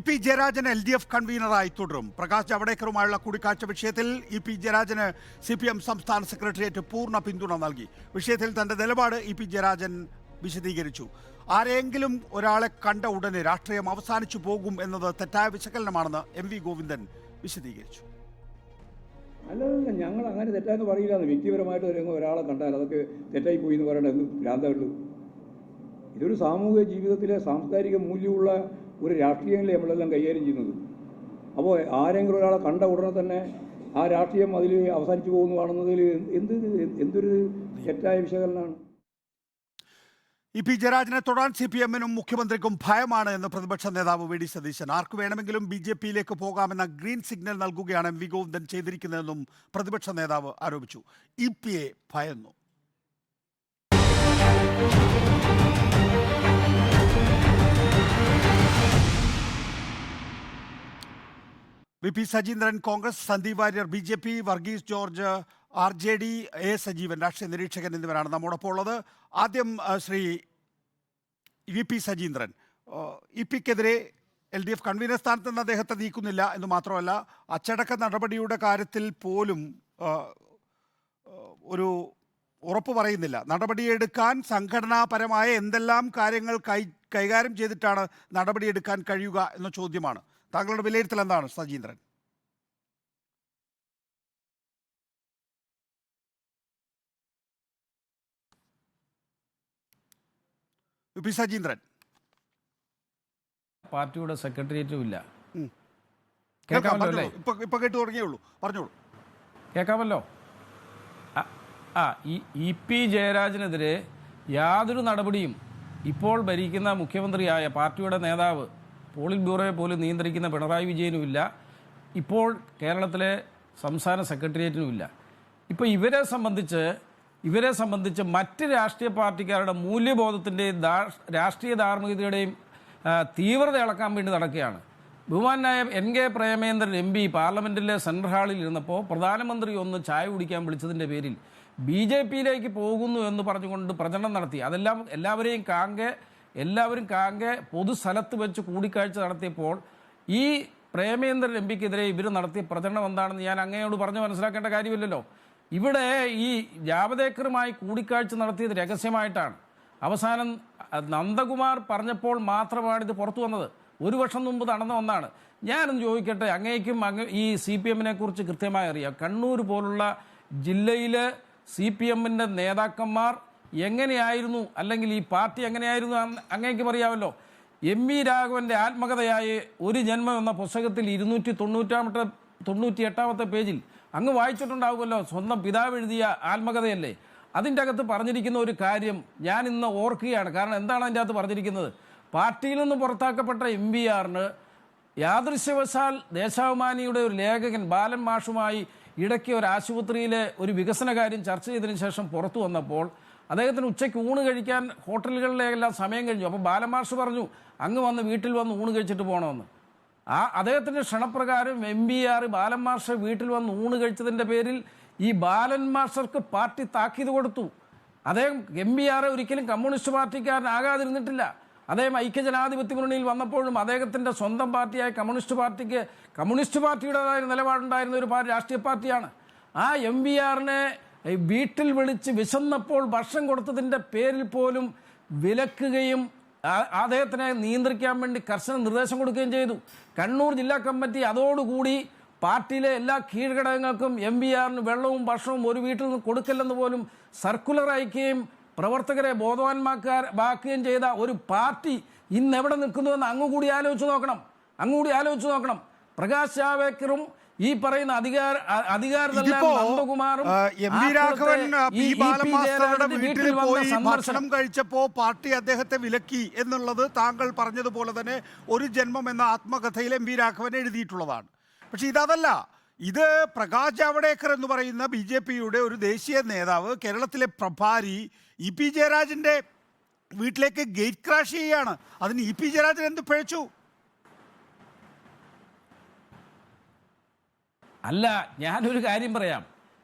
P Jayarajan LDF കൺവീനറായി തുടരും. പ്രകാശ് ജാവ്ദേക്കറുമായുള്ള കൂടിക്കാഴ്ച വിഷയത്തിൽ പി ജയരാജന് CPM സംസ്ഥാന സെക്രട്ടേറിയറ്റ് പൂർണ്ണ പിന്തുണ നൽകി. വിഷയത്തിൽ തന്റെ നിലപാട് പി ജയരാജൻ വിശദീകരിച്ചു. ആരെങ്കിലും ഒരാളെ കണ്ട ഉടനെ രാഷ്ട്രീയം അവസാനിച്ചു പോകും എന്നത് തെറ്റായ വിശകലനമാണെന്ന് MV ഗോവിന്ദൻ വിശദീകരിച്ചു. അല്ലല്ല, ഞങ്ങൾ അങ്ങനെ തെറ്റാന്ന് പറയില്ല. വ്യക്തിപരമായിട്ട് ഒരാളെ കണ്ടാൽ അതൊക്കെ തെറ്റായി പോയി എന്ന് പറയണത് എന്ത് ഭ്രാന്തമുള്ളൂ. ഇതൊരു സാമൂഹിക ജീവിതത്തിലെ സാംസ്കാരിക മൂല്യമുള്ള ഒരു രാഷ്ട്രീയമല്ലേ നമ്മളെല്ലാം കൈകാര്യം ചെയ്യുന്നത്. അപ്പോൾ ആരെങ്കിലും ഒരാളെ കണ്ട ഉടനെ തന്നെ ആ രാഷ്ട്രീയം അതിൽ അവസാനിച്ചു പോകുന്നതാണെന്നതിൽ എന്തൊരു തെറ്റായ വിശകലനമാണ്. പി ജയരാജനെ തൊടാൻ CPM-നും മുഖ്യമന്ത്രിക്കും ഭയമാണ് എന്ന് പ്രതിപക്ഷ നേതാവ് VD സതീശൻ. ആർക്ക് വേണമെങ്കിലും BJP-യിലേക്ക് പോകാമെന്ന ഗ്രീൻ സിഗ്നൽ നൽകുകയാണ് MV ഗോവിന്ദൻ ചെയ്തിരിക്കുന്നതെന്നും പ്രതിപക്ഷ നേതാവ് ആരോപിച്ചു. EPയെ ഭയന്നു. VP Sajeendran Congress, Sandeep Warrier BJP, Varghese George RJD, A Sajeevan രാഷ്ട്രീയ നിരീക്ഷകൻ എന്നിവരാണ് നമ്മോടൊപ്പം ഉള്ളത്. ആദ്യം ശ്രീ VP സജീന്ദ്രൻ, EPക്കെതിരെ LDF കൺവീനർ സ്ഥാനത്ത് നിന്ന് അദ്ദേഹത്തെ നീക്കുന്നില്ല എന്ന് മാത്രമല്ല, അച്ചടക്ക നടപടിയുടെ കാര്യത്തിൽ പോലും ഒരു ഉറപ്പ് പറയുന്നില്ല. നടപടിയെടുക്കാൻ സംഘടനാപരമായ എന്തെല്ലാം കാര്യങ്ങൾ കൈകാര്യം ചെയ്തിട്ടാണ് നടപടിയെടുക്കാൻ കഴിയുക എന്ന ചോദ്യമാണ്. താങ്കളുടെ വിലയിരുത്തൽ എന്താണ് സജീന്ദ്രൻ? VP സജീന്ദ്രൻ, പാർട്ടിയുടെ സെക്രട്ടേറിയറ്റും ഇല്ല. ഇപ്പൊ കേട്ടു തുടങ്ങിയുള്ളൂ, പറഞ്ഞോളൂ. കേൾക്കാമല്ലോ. EP ജയരാജനെതിരെ യാതൊരു നടപടിയും ഇപ്പോൾ ഭരിക്കുന്ന മുഖ്യമന്ത്രിയായ പാർട്ടിയുടെ നേതാവ് പോളിറ്റ് ബ്യൂറോയെ പോലും നിയന്ത്രിക്കുന്ന പിണറായി വിജയനുമില്ല. ഇപ്പോൾ കേരളത്തിലെ സംസ്ഥാന സെക്രട്ടേറിയറ്റിനുമില്ല. ഇപ്പോൾ ഇവരെ സംബന്ധിച്ച് മറ്റ് രാഷ്ട്രീയ പാർട്ടിക്കാരുടെ മൂല്യബോധത്തിൻ്റെയും രാഷ്ട്രീയ ധാർമ്മികതയുടെയും തീവ്രത ഇളക്കാൻ വേണ്ടി നടക്കുകയാണ്. ബഹുമാനായ NK പ്രേമേന്ദ്രൻ MP പാർലമെൻറ്റിലെ സെൻട്രൽ ഹാളിൽ ഇരുന്നപ്പോൾ പ്രധാനമന്ത്രി ഒന്ന് ചായ കുടിക്കാൻ വിളിച്ചതിൻ്റെ പേരിൽ BJP-യിലേക്ക് പോകുന്നു എന്ന് പറഞ്ഞുകൊണ്ട് പ്രചരണം നടത്തി. അതെല്ലാം എല്ലാവരും കാങ്കെ പൊതുസ്ഥലത്ത് വെച്ച് കൂടിക്കാഴ്ച നടത്തിയപ്പോൾ ഈ പ്രേമേന്ദ്രൻ MPക്കെതിരെ ഇവർ നടത്തിയ പ്രചരണം എന്താണെന്ന് ഞാൻ അങ്ങയോട് പറഞ്ഞ് മനസ്സിലാക്കേണ്ട കാര്യമില്ലല്ലോ. ഇവിടെ ഈ ജാവ്ദേക്കറുമായി കൂടിക്കാഴ്ച നടത്തിയത് രഹസ്യമായിട്ടാണ്. അവസാനം നന്ദകുമാർ പറഞ്ഞപ്പോൾ മാത്രമാണ് ഇത് പുറത്തു വന്നത്. ഒരു വർഷം മുമ്പ് നടന്ന ഒന്നാണ്. ഞാനൊന്ന് ചോദിക്കട്ടെ, അങ്ങേക്കും ഈ CPM-നെ കുറിച്ച് കൃത്യമായി അറിയാം. കണ്ണൂർ പോലുള്ള ജില്ലയിൽ CPM-ന്റെ നേതാക്കന്മാർ എങ്ങനെയായിരുന്നു, അല്ലെങ്കിൽ ഈ പാർട്ടി എങ്ങനെയായിരുന്നു അങ്ങേക്കും അറിയാമല്ലോ. MV രാഘവൻ്റെ ആത്മകഥയായ ഒരു ജന്മം എന്ന പുസ്തകത്തിൽ 298-ാമത്തെ പേജിൽ അങ്ങ് വായിച്ചിട്ടുണ്ടാവുമല്ലോ. സ്വന്തം പിതാവ് എഴുതിയ ആത്മകഥയല്ലേ. അതിൻ്റെ അകത്ത് പറഞ്ഞിരിക്കുന്ന ഒരു കാര്യം ഞാൻ ഇന്ന് ഓർക്കുകയാണ്. കാരണം എന്താണ് അതിൻ്റെ അകത്ത് പറഞ്ഞിരിക്കുന്നത്? പാർട്ടിയിൽ നിന്ന് പുറത്താക്കപ്പെട്ട MVR-ന് യാദൃശ്യവശാൽ ദേശാഭിമാനിയുടെ ഒരു ലേഖകൻ ബാലൻ മാഷുമായി ഇടയ്ക്ക് ഒരു ആശുപത്രിയിലെ ഒരു വികസന കാര്യം ചർച്ച ചെയ്തതിന് ശേഷം പുറത്തു വന്നപ്പോൾ അദ്ദേഹത്തിന് ഉച്ചയ്ക്ക് ഊണ് കഴിക്കാൻ ഹോട്ടലുകളിലെല്ലാം സമയം കഴിഞ്ഞു. അപ്പോൾ ബാലൻ മാഷ് പറഞ്ഞു, അങ്ങ് വന്ന് വീട്ടിൽ വന്ന് ഊണ് കഴിച്ചിട്ട് പോകണമെന്ന്. അദ്ദേഹത്തിൻ്റെ ക്ഷണപ്രകാരം MVR ബാലൻ മാഷ് വീട്ടിൽ വന്ന് ഊണ് കഴിച്ചതിൻ്റെ പേരിൽ ഈ ബാലൻ മാസ്റ്റർക്ക് പാർട്ടി താക്കീത് കൊടുത്തു. അദ്ദേഹം MVR ഒരിക്കലും കമ്മ്യൂണിസ്റ്റ് പാർട്ടിക്കാരനാകാതിരുന്നിട്ടില്ല. അദ്ദേഹം ഐക്യജനാധിപത്യ മുന്നണിയിൽ വന്നപ്പോഴും അദ്ദേഹത്തിൻ്റെ സ്വന്തം പാർട്ടിയായ കമ്മ്യൂണിസ്റ്റ് പാർട്ടിയുടേതായ നിലപാടുണ്ടായിരുന്ന ഒരു രാഷ്ട്രീയ പാർട്ടിയാണ്. ആ MVR-നെ വീട്ടിൽ വിളിച്ച് വിശന്നപ്പോൾ ഭക്ഷണം കൊടുത്തതിൻ്റെ പേരിൽ പോലും വിലക്കുകയും അദ്ദേഹത്തിനെ നിയന്ത്രിക്കാൻ വേണ്ടി കർശന നിർദ്ദേശം കൊടുക്കുകയും ചെയ്തു. കണ്ണൂർ ജില്ലാ കമ്മിറ്റി അതോടുകൂടി പാർട്ടിയിലെ എല്ലാ കീഴ്ഘടകങ്ങൾക്കും MVR-ന് വെള്ളവും ഭക്ഷണവും ഒരു വീട്ടിൽ നിന്ന് കൊടുക്കില്ലെന്ന് പോലും സർക്കുലർ അയക്കുകയും പ്രവർത്തകരെ ബോധവാന്മാക്കുകയും ചെയ്ത ഒരു പാർട്ടി ഇന്ന് എവിടെ നിൽക്കുന്നുവെന്ന് അങ്ങുകൂടി ആലോചിച്ച് നോക്കണം. പ്രകാശ് ജാവ്ദേക്കറും ഈ പറയുന്ന അധികാരമെല്ലാം നന്ദകുമാറും വീട്ടിൽ പോയി ഭക്ഷണം കഴിച്ചപ്പോ പാർട്ടി അദ്ദേഹത്തെ വിലക്കി എന്നുള്ളത് താങ്കൾ പറഞ്ഞതുപോലെ തന്നെ ഒരു ജന്മം എന്ന ആത്മകഥയിൽ MV രാഘവൻ എഴുതിയിട്ടുള്ളതാണ്. പക്ഷെ ഇതല്ല. ഇത് പ്രകാശ് ജാവ്ദേക്കർ എന്ന് പറയുന്ന BJP-യുടെ ഒരു ദേശീയ നേതാവ്, കേരളത്തിലെ പ്രഭാരി പി ജയരാജന്റെ വീട്ടിലേക്ക് ഗേറ്റ് ക്രാഷ് ചെയ്യുകയാണ്. അതിന് പി ജയരാജൻ എന്ത് പിഴച്ചു? അല്ല, ഞാനൊരു കാര്യം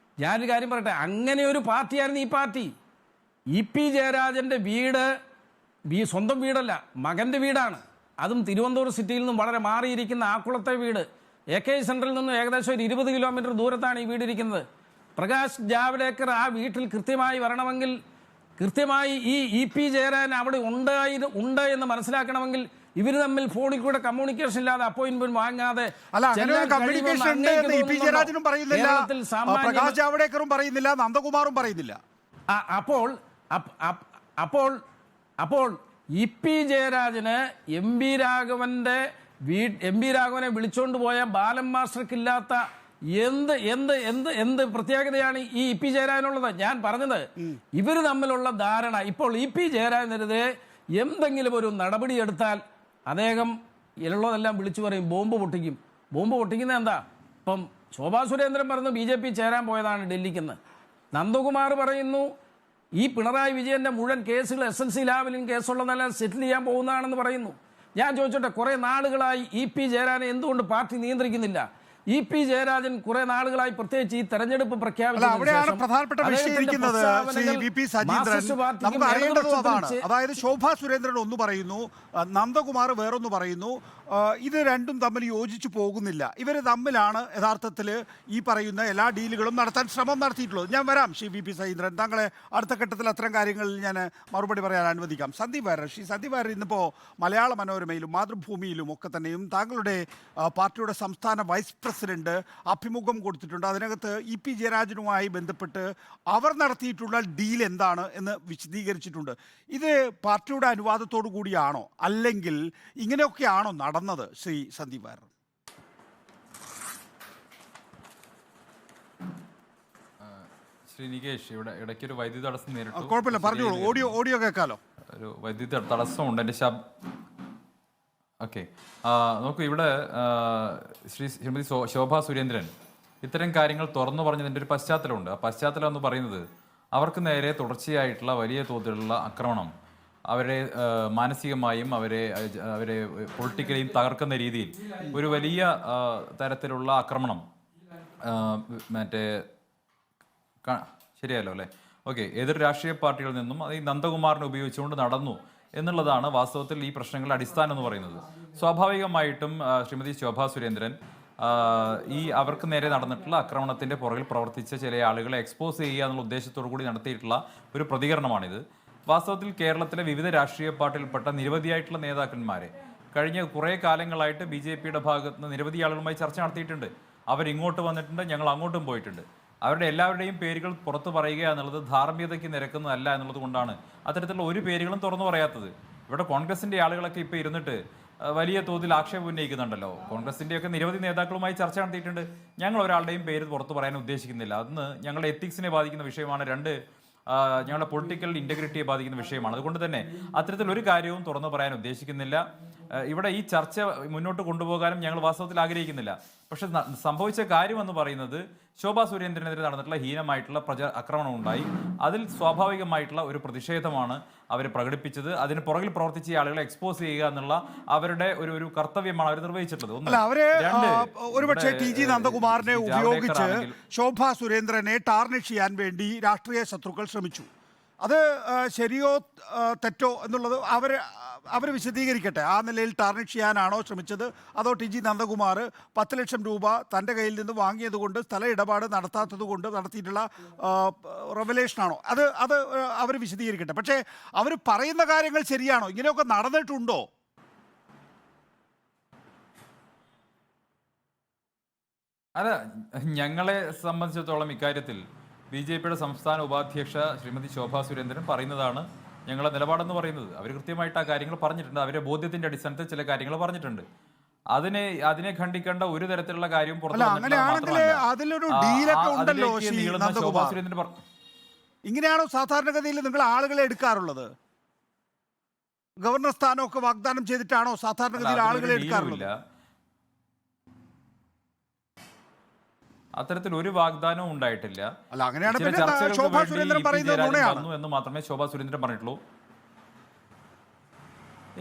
പറയട്ടെ. അങ്ങനെ ഒരു പാർട്ടിയായിരുന്നു ഈ പാർട്ടി. പി ജയരാജന്റെ വീട് സ്വന്തം വീടല്ല, മകന്റെ വീടാണ്. അതും തിരുവനന്തപുരം സിറ്റിയിൽ നിന്നും വളരെ മാറിയിരിക്കുന്ന ആക്കുളത്തെ വീട് AK സെൻറ്ററിൽ നിന്നും ഏകദേശം ഒരു 20 കിലോമീറ്റർ ദൂരത്താണ് ഈ വീടിരിക്കുന്നത്. പ്രകാശ് ജാവ്ദേക്കർ ആ വീട്ടിൽ കൃത്യമായി വരണമെങ്കിൽ, കൃത്യമായി ഈ EP ജയരാജൻ അവിടെ ഉണ്ട് എന്ന് മനസ്സിലാക്കണമെങ്കിൽ ഇവർ തമ്മിൽ ഫോണിൽ കൂടെ കമ്മ്യൂണിക്കേഷൻ ഇല്ലാതെ അപ്പോയിന്റ്മെന്റ് വാങ്ങാതെ പ്രകാശ് ജാവ്ദേക്കറും പറയുന്നില്ല, നന്ദകുമാറും പറയുന്നില്ല. അപ്പോൾ EP ജയരാജന് MP രാഘവനെ വിളിച്ചോണ്ട് പോയ ബാലൻ മാസ്റ്റർക്കില്ലാത്ത എന്ത് പ്രത്യേകതയാണ് ഈ EP ജയരാജനുള്ളത്? ഞാൻ പറഞ്ഞത് ഇവർ തമ്മിലുള്ള ധാരണ. ഇപ്പോൾ EP ജയരാജനെതിരെ എന്തെങ്കിലും ഒരു നടപടി എടുത്താൽ അദ്ദേഹം ഉള്ളതെല്ലാം വിളിച്ചു പറയും, ബോംബ് പൊട്ടിക്കും. ബോംബ് പൊട്ടിക്കുന്നത് എന്താ? ഇപ്പം ശോഭാ സുരേന്ദ്രൻ പറയുന്നു BJP ചേരാൻ പോയതാണ് ഡൽഹിക്കെന്ന്. നന്ദകുമാർ പറയുന്നു ഈ പിണറായി വിജയന്റെ മുഴുവൻ കേസുകൾ SNC ലാവലിൻ കേസുള്ളതെല്ലാം സെറ്റിൽ ചെയ്യാൻ പോകുന്നതാണെന്ന് പറയുന്നു. ഞാൻ ചോദിച്ചോട്ടെ, കുറെ നാളുകളായി EP ജയരാജനെ എന്തുകൊണ്ട് പാർട്ടി നിയന്ത്രിക്കുന്നില്ല? EP ജയരാജൻ കുറെ നാളുകളായി, പ്രത്യേകിച്ച് ഈ തെരഞ്ഞെടുപ്പ് അതായത് ശോഭാ സുരേന്ദ്രൻ ഒന്ന് പറയുന്നു, നന്ദകുമാർ വേറൊന്ന് പറയുന്നു. ഇത് രണ്ടും തമ്മിൽ യോജിച്ചു പോകുന്നില്ല. ഇവർ തമ്മിലാണ് യഥാർത്ഥത്തിൽ ഈ പറയുന്ന എല്ലാ ഡീലുകളും നടത്താൻ ശ്രമം നടത്തിയിട്ടുള്ളത്. ഞാൻ വരാം ശ്രീ VP സജീന്ദ്രൻ, താങ്കളെ അടുത്ത ഘട്ടത്തിൽ അത്തരം കാര്യങ്ങളിൽ ഞാൻ മറുപടി പറയാൻ അനുവദിക്കാം. സന്ദീപ് വാര്യർ, ശ്രീ സന്ദീപ് വാര്യർ, ഇന്നിപ്പോൾ മലയാള മനോരമയിലും മാതൃഭൂമിയിലും ഒക്കെ തന്നെയും താങ്കളുടെ പാർട്ടിയുടെ സംസ്ഥാന വൈസ് പ്രസിഡന്റ് അഭിമുഖം കൊടുത്തിട്ടുണ്ട്. അതിനകത്ത് EP ജയരാജനുമായി ബന്ധപ്പെട്ട് അവർ നടത്തിയിട്ടുള്ള ഡീൽ എന്താണ് എന്ന് വിശദീകരിച്ചിട്ടുണ്ട്. ഇത് പാർട്ടിയുടെ അനുവാദത്തോടു കൂടിയാണോ, അല്ലെങ്കിൽ ഇങ്ങനെയൊക്കെയാണോ നടന്നത്? ശ്രീ സന്ദീപ് വാര്യർ. ശ്രീ നികേഷ്, ഇവിടെ ഇടയ്ക്കൊരു വൈദ്യുതി തടസ്സം നേരിട്ടു. കുഴപ്പമില്ല, പറഞ്ഞോളൂ. ഓഡിയോ കേൾക്കാലോ. ഒരു വൈദ്യുതി തടസ്സമുണ്ട്, എൻ്റെ ഓക്കെ. നോക്കൂ, ഇവിടെ ശ്രീമതി ശോഭാ സുരേന്ദ്രൻ ഇത്തരം കാര്യങ്ങൾ തുറന്നു പറഞ്ഞതിൻ്റെ ഒരു പശ്ചാത്തലമുണ്ട്. ആ പശ്ചാത്തലം എന്ന് പറയുന്നത് അവർക്ക് നേരെ തുടർച്ചയായിട്ടുള്ള വലിയ തോതിലുള്ള ആക്രമണം, അവരെ മാനസികമായും അവരെ പൊളിറ്റിക്കലിയും തകർക്കുന്ന രീതിയിൽ ഒരു വലിയ തരത്തിലുള്ള ആക്രമണം ശരിയല്ലോ അല്ലേ? ഓക്കെ, എതിർ രാഷ്ട്രീയ പാർട്ടികളിൽ നിന്നും അത് ഈ നന്ദകുമാറിനെ ഉപയോഗിച്ചുകൊണ്ട് നടന്നു എന്നുള്ളതാണ് വാസ്തവത്തിൽ ഈ പ്രശ്നങ്ങളുടെ അടിസ്ഥാനം എന്ന് പറയുന്നത്. സ്വാഭാവികമായിട്ടും ശ്രീമതി ശോഭാ സുരേന്ദ്രൻ ഈ അവർക്ക് നേരെ നടന്നിട്ടുള്ള ആക്രമണത്തിന്റെ പുറകിൽ പ്രവർത്തിച്ച ചില ആളുകളെ എക്സ്പോസ് ചെയ്യുക എന്നുള്ള ഉദ്ദേശത്തോടു കൂടി നടത്തിയിട്ടുള്ള ഒരു പ്രതികരണമാണിത്. വാസ്തവത്തിൽ കേരളത്തിലെ വിവിധ രാഷ്ട്രീയ പാർട്ടിയിൽപ്പെട്ട നിരവധിയായിട്ടുള്ള നേതാക്കന്മാരെ കഴിഞ്ഞ കുറേ കാലങ്ങളായിട്ട് BJPയുടെ ഭാഗത്ത് നിന്ന് നിരവധി ആളുകളുമായി ചർച്ച നടത്തിയിട്ടുണ്ട്. അവരിങ്ങോട്ട് വന്നിട്ടുണ്ട്, ഞങ്ങൾ അങ്ങോട്ടും പോയിട്ടുണ്ട്. അവരുടെ എല്ലാവരുടെയും പേരുകൾ പുറത്തു പറയുക എന്നുള്ളത് ധാർമ്മികതയ്ക്ക് നിരക്കുന്നതല്ല എന്നുള്ളത് കൊണ്ടാണ് അത്തരത്തിലുള്ള ഒരു പേരുകളും തുറന്നു പറയാത്തത്. ഇവിടെ കോൺഗ്രസിന്റെ ആളുകളൊക്കെ ഇപ്പോൾ ഇരുന്നിട്ട് വലിയ തോതിൽ ആക്ഷേപം ഉന്നയിക്കുന്നുണ്ടല്ലോ. കോൺഗ്രസിൻ്റെയൊക്കെ നിരവധി നേതാക്കളുമായി ചർച്ച നടത്തിയിട്ടുണ്ട്. ഞങ്ങൾ ഒരാളുടെയും പേര് പുറത്തു പറയാൻ ഉദ്ദേശിക്കുന്നില്ല. അതൊന്ന് ഞങ്ങളുടെ എത്തിക്സിനെ ബാധിക്കുന്ന വിഷയമാണ്. രണ്ട്, ഞങ്ങളുടെ പൊളിറ്റിക്കൽ ഇൻറ്റഗ്രിറ്റിയെ ബാധിക്കുന്ന വിഷയമാണ്. അതുകൊണ്ട് തന്നെ അത്തരത്തിലൊരു കാര്യവും തുറന്നു പറയാൻ ഉദ്ദേശിക്കുന്നില്ല. ഇവിടെ ഈ ചർച്ച മുന്നോട്ട് കൊണ്ടുപോകാനും ഞങ്ങൾ വാസ്തവത്തിൽ ആഗ്രഹിക്കുന്നില്ല. പക്ഷെ സംഭവിച്ച കാര്യമെന്ന് പറയുന്നത് ശോഭാ സുരേന്ദ്രനെതിരെ നടന്നിട്ടുള്ള ഹീനമായിട്ടുള്ള ആക്രമണം ഉണ്ടായി. അതിൽ സ്വാഭാവികമായിട്ടുള്ള ഒരു പ്രതിഷേധമാണ് അവർ പ്രകടിപ്പിച്ചത്. അതിന് പുറകിൽ പ്രവർത്തിച്ച ആളുകളെ എക്സ്പോസ് ചെയ്യുക എന്നുള്ള അവരുടെ ഒരു കർത്തവ്യമാണ് അവർ നിർവഹിച്ചിട്ടുള്ളത്. ഒരുപക്ഷെ TG നന്ദകുമാറിനെ ഉപയോഗിച്ച് ശോഭാ സുരേന്ദ്രനെ ടാർണിഷ് ചെയ്യാൻ വേണ്ടി രാഷ്ട്രീയ ശത്രുക്കൾ ശ്രമിച്ചു. അത് ശരിയോ തെറ്റോ എന്നുള്ളത് അവർ വിശദീകരിക്കട്ടെ. ആ നിലയിൽ ടാർണിഷ് ചെയ്യാനാണോ ശ്രമിച്ചത്, അതോ TG നന്ദകുമാർ 10 ലക്ഷം രൂപ തൻ്റെ കയ്യിൽ നിന്ന് വാങ്ങിയത് കൊണ്ട് സ്ഥല ഇടപാട് നടത്താത്തത് കൊണ്ട് നടത്തിയിട്ടുള്ള റെവലേഷനാണോ? അത് അവർ വിശദീകരിക്കട്ടെ. പക്ഷേ അവർ പറയുന്ന കാര്യങ്ങൾ ശരിയാണോ? ഇങ്ങനെയൊക്കെ നടന്നിട്ടുണ്ടോ? അല്ല, ഞങ്ങളെ സംബന്ധിച്ചിടത്തോളം ഇക്കാര്യത്തിൽ BJPയുടെ സംസ്ഥാന ഉപാധ്യക്ഷ ശ്രീമതി ശോഭാ സുരേന്ദ്രൻ പറയുന്നതാണ് ഞങ്ങളുടെ നിലപാടെന്ന് പറയുന്നത്. അവർ കൃത്യമായിട്ട് ആ കാര്യങ്ങൾ പറഞ്ഞിട്ടുണ്ട്. അവരുടെ ബോധ്യത്തിന്റെ അടിസ്ഥാനത്തിൽ ചില കാര്യങ്ങൾ പറഞ്ഞിട്ടുണ്ട്. അതിനെ ഖണ്ഡിക്കേണ്ട ഒരു തരത്തിലുള്ള കാര്യവും ഇങ്ങനെയാണോ സാധാരണഗതിയിൽ നിങ്ങൾ ആളുകളെ എടുക്കാറുള്ളത്? ഗവർണർ സ്ഥാനമൊക്കെ വാഗ്ദാനം ചെയ്തിട്ടാണോ സാധാരണഗതിയിൽ ആളുകളെ എടുക്കാറുള്ളത്? അത്തരത്തിൽ ഒരു വാഗ്ദാനവും ഉണ്ടായിട്ടില്ല. ശോഭാ സുരേന്ദ്രൻ പറയുന്നത് എന്ന് മാത്രമേ ശോഭാ സുരേന്ദ്രൻ പറഞ്ഞിട്ടുള്ളൂ.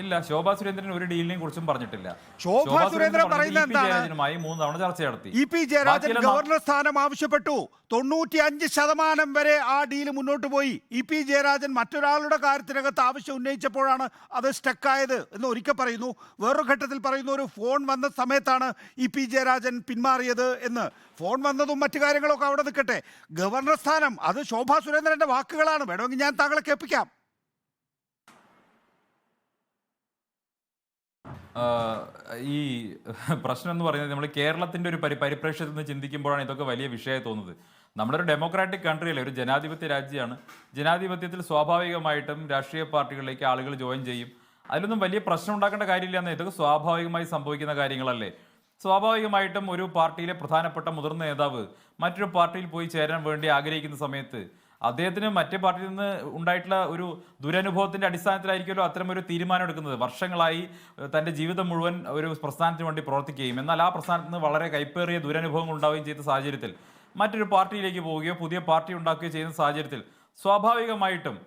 ഇല്ല, ശോഭാ സുരേന്ദ്രൻ ഒരു ഡീലിനെ കുറിച്ചും പറഞ്ഞിട്ടില്ല. ശോഭാ സുരേന്ദ്രൻ പറയുന്നത് എന്താണ്? ജയരാജനുമായി 3 തവണ ചർച്ച നടത്തി. ഇ.പി. ജയരാജൻ ഗവർണർ സ്ഥാനം ആവശ്യപ്പെട്ടു. 95% വരെ ആ ഡീല് മുന്നോട്ട് പോയി. ഇ.പി. ജയരാജൻ മറ്റൊരാളുടെ കാര്യത്തിനകത്ത് ആവശ്യം ഉന്നയിച്ചപ്പോഴാണ് അത് സ്റ്റക്കായത് എന്ന് ഒരിക്കൽ പറയുന്നു. വേറൊരു ഘട്ടത്തിൽ പറയുന്നു ഒരു ഫോൺ വന്ന സമയത്താണ് ഇ.പി. ജയരാജൻ പിന്മാറിയത് എന്ന്. ഫോൺ വന്നതും മറ്റു കാര്യങ്ങളൊക്കെ അവിടെ നിൽക്കട്ടെ. ഗവർണർ സ്ഥാനം അത് ശോഭാ സുരേന്ദ്രന്റെ വാക്കുകളാണ്. വേണമെങ്കിൽ ഞാൻ താങ്കളെ കേൾപ്പിക്കാം. ഈ പ്രശ്നം എന്ന് പറയുന്നത് നമ്മൾ കേരളത്തിന്റെ ഒരു പരിപ്രേക്ഷ്യത്തിൽ നിന്ന് ചിന്തിക്കുമ്പോഴാണ് ഇതൊക്കെ വലിയ വിഷയമായി തോന്നുന്നത്. നമ്മളൊരു ഡെമോക്രാറ്റിക് കൺട്രി അല്ലേ, ഒരു ജനാധിപത്യ രാജ്യമാണ്. ജനാധിപത്യത്തിൽ സ്വാഭാവികമായിട്ടും രാഷ്ട്രീയ പാർട്ടികളിലേക്ക് ആളുകൾ ജോയിൻ ചെയ്യും. അതിലൊന്നും വലിയ പ്രശ്നം ഉണ്ടാക്കേണ്ട കാര്യമില്ല എന്ന്. ഇതൊക്കെ സ്വാഭാവികമായി സംഭവിക്കുന്ന കാര്യങ്ങളല്ലേ. സ്വാഭാവികമായിട്ടും ഒരു പാർട്ടിയിലെ പ്രധാനപ്പെട്ട മുതിർന്ന നേതാവ് മറ്റൊരു പാർട്ടിയിൽ പോയി ചേരാൻ വേണ്ടി ആഗ്രഹിക്കുന്ന സമയത്ത് അദ്ദേഹത്തിന് മറ്റേ പാർട്ടിയിൽ നിന്ന് ഉണ്ടായിട്ടുള്ള ഒരു ദുരനുഭവത്തിന്റെ അടിസ്ഥാനത്തിലായിരിക്കുമല്ലോ അത്തരം ഒരു തീരുമാനം എടുക്കുന്നത്. വർഷങ്ങളായി തന്റെ ജീവിതം മുഴുവൻ ഒരു പ്രസ്ഥാനത്തിന് വേണ്ടി പ്രവർത്തിക്കുകയും എന്നാൽ ആ പ്രസ്ഥാനത്ത് നിന്ന് വളരെ കൈപ്പേറിയ ദുരനുഭവങ്ങൾ ഉണ്ടാവുകയും ചെയ്ത സാഹചര്യത്തിൽ മറ്റൊരു പാർട്ടിയിലേക്ക് പോവുകയോ പുതിയ പാർട്ടി ഉണ്ടാക്കുകയോ ചെയ്യുന്ന സാഹചര്യത്തിൽ സ്വാഭാവികമായിട്ടും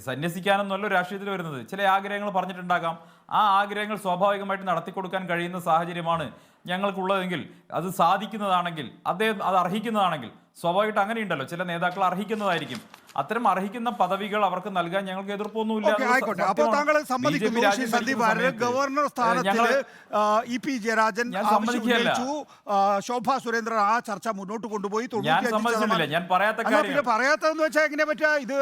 സന്യസിക്കാനൊന്നുമല്ലോ രാഷ്ട്രീയത്തിൽ വരുന്നത്. ചില ആഗ്രഹങ്ങൾ പറഞ്ഞിട്ടുണ്ടാകാം. ആ ആഗ്രഹങ്ങൾ സ്വാഭാവികമായിട്ട് നടത്തിക്കൊടുക്കാൻ കഴിയുന്ന സാഹചര്യമാണ് ഞങ്ങൾക്കുള്ളതെങ്കിൽ, അത് സാധിക്കുന്നതാണെങ്കിൽ, അദ്ദേഹം അത് അർഹിക്കുന്നതാണെങ്കിൽ സ്വാഭാവികമായിട്ട് അങ്ങനെയുണ്ടല്ലോ, ചില നേതാക്കൾ അർഹിക്കുന്നതായിരിക്കും. അത്തരം അർഹിക്കുന്ന പദവികൾ അവർക്ക് നൽകാൻ ഞങ്ങൾക്ക് എതിർപ്പൊന്നുമില്ല. ഗവർണർ സ്ഥാനത്തിൽ ഇ.പി. ജയരാജൻ ശോഭാ സുരേന്ദ്രൻ ആ ചർച്ച മുന്നോട്ട് കൊണ്ടുപോയി. ഞാൻ പറയാത്ത കാര്യം പറയാത്തതെന്ന് വെച്ചാൽ എങ്ങനെ പറ്റുക? ഇത്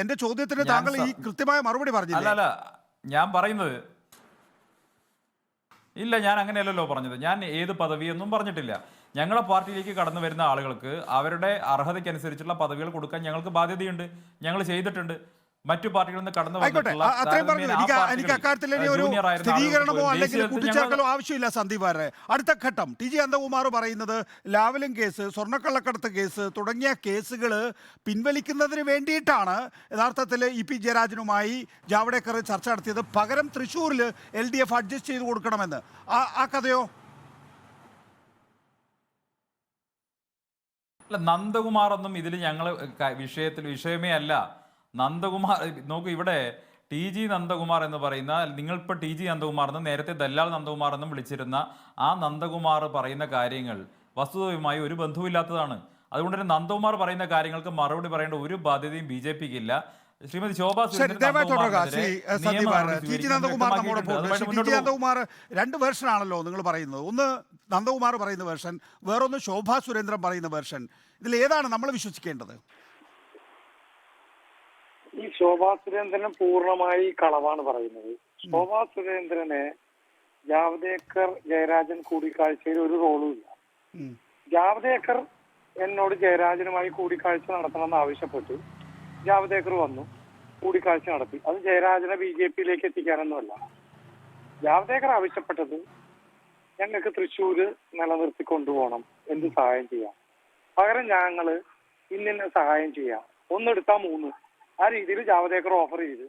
എന്റെ ചോദ്യത്തിന് താങ്കൾ ഈ കൃത്യമായ മറുപടി പറഞ്ഞില്ല. അല്ല, ഞാൻ പറയുന്നത് ഇല്ല, ഞാൻ അങ്ങനെയല്ലല്ലോ പറഞ്ഞത്. ഞാൻ ഏത് പദവിയൊന്നും പറഞ്ഞിട്ടില്ല. ഞങ്ങളുടെ പാർട്ടിയിലേക്ക് കടന്നു വരുന്ന ആളുകൾക്ക് അവരുടെ അർഹതയ്ക്കനുസരിച്ചുള്ള പദവികൾ കൊടുക്കാൻ ഞങ്ങൾക്ക് ബാധ്യതയുണ്ട്. ഞങ്ങൾ ചെയ്തിട്ടുണ്ട്. മറ്റു പാർട്ടികളിൽ നിന്ന് കടന്നു എനിക്ക് അക്കാര്യത്തിൽ ഒരു സ്ഥിരീകരണമോ അല്ലെങ്കിൽ കൂട്ടിച്ചേർക്കലോ ആവശ്യമില്ല. സന്ദീപ് വാര്യരെ, അടുത്ത ഘട്ടം ടി.ജി. അനന്തകുമാർ പറയുന്നത് ലാവലിൻ കേസ്, സ്വർണ്ണക്കള്ളക്കടത്ത് കേസ് തുടങ്ങിയ കേസുകൾ പിൻവലിക്കുന്നതിന് വേണ്ടിയിട്ടാണ് യഥാർത്ഥത്തിൽ ഇ.പി. ജയരാജനുമായി ജാവ്ദേക്കർ ചർച്ച നടത്തിയത്. പകരം തൃശ്ശൂരിൽ LDF അഡ്ജസ്റ്റ് ചെയ്ത് കൊടുക്കണമെന്ന്. ആ കഥയോ? അല്ല, നന്ദകുമാർ ഒന്നും ഇതിൽ ഞങ്ങൾ വിഷയമേ അല്ല. നന്ദകുമാർ നോക്കൂ, ഇവിടെ ടി.ജി. നന്ദകുമാർ എന്ന് പറയുന്ന, നിങ്ങളിപ്പോൾ ടി.ജി. നന്ദകുമാർ എന്ന് നേരത്തെ ദല്ലാൽ നന്ദകുമാർ എന്നും വിളിച്ചിരുന്ന ആ നന്ദകുമാർ പറയുന്ന കാര്യങ്ങൾ വസ്തുതയുമായി ഒരു ബന്ധവുമില്ലാത്തതാണ്. അതുകൊണ്ട് തന്നെ നന്ദകുമാർ പറയുന്ന കാര്യങ്ങൾക്ക് മറുപടി പറയേണ്ട ഒരു ബാധ്യതയും BJPക്ക് ഇല്ല. ശ്രീമതി ശോഭാ നന്ദകുമാർ രണ്ട് വേർഷനാണല്ലോ നിങ്ങൾ പറയുന്നത്. ഒന്ന് നന്ദകുമാർ പറയുന്ന വേർഷൻ, വേറൊന്ന് ശോഭാ സുരേന്ദ്രൻ പറയുന്ന വേർഷൻ. ഇതിൽ ഏതാണ് നമ്മൾ വിശ്വസിക്കേണ്ടത്? ഈ ശോഭാ സുരേന്ദ്രൻ പൂർണ്ണമായി കളവാണ് പറയുന്നത്. ശോഭാ സുരേന്ദ്രന് ജാവ്ദേക്കർ ജയരാജൻ കൂടിക്കാഴ്ചയിൽ ഒരു റോളും ഇല്ല. ജാവ്ദേക്കർ എന്നോട് ജയരാജനുമായി കൂടിക്കാഴ്ച നടത്തണമെന്ന് ആവശ്യപ്പെട്ടു. ജാവ്ദേക്കർ വന്നു, കൂടിക്കാഴ്ച നടത്തി. അത് ജയരാജനെ BJPയിലേക്ക് എത്തിക്കാനൊന്നുമല്ല. ജാവ്ദേക്കർ ആവശ്യപ്പെട്ടത് ഞങ്ങൾക്ക് തൃശ്ശൂര് നിലനിർത്തി കൊണ്ടുപോകണം, എന്ത് സഹായം ചെയ്യാം, പകരം ഞങ്ങള് ഇന്ന സഹായം ചെയ്യാം, ഒന്നെടുത്താ 3, ആ രീതിയിൽ ജാവ്ദേക്കർ ഓഫർ ചെയ്ത്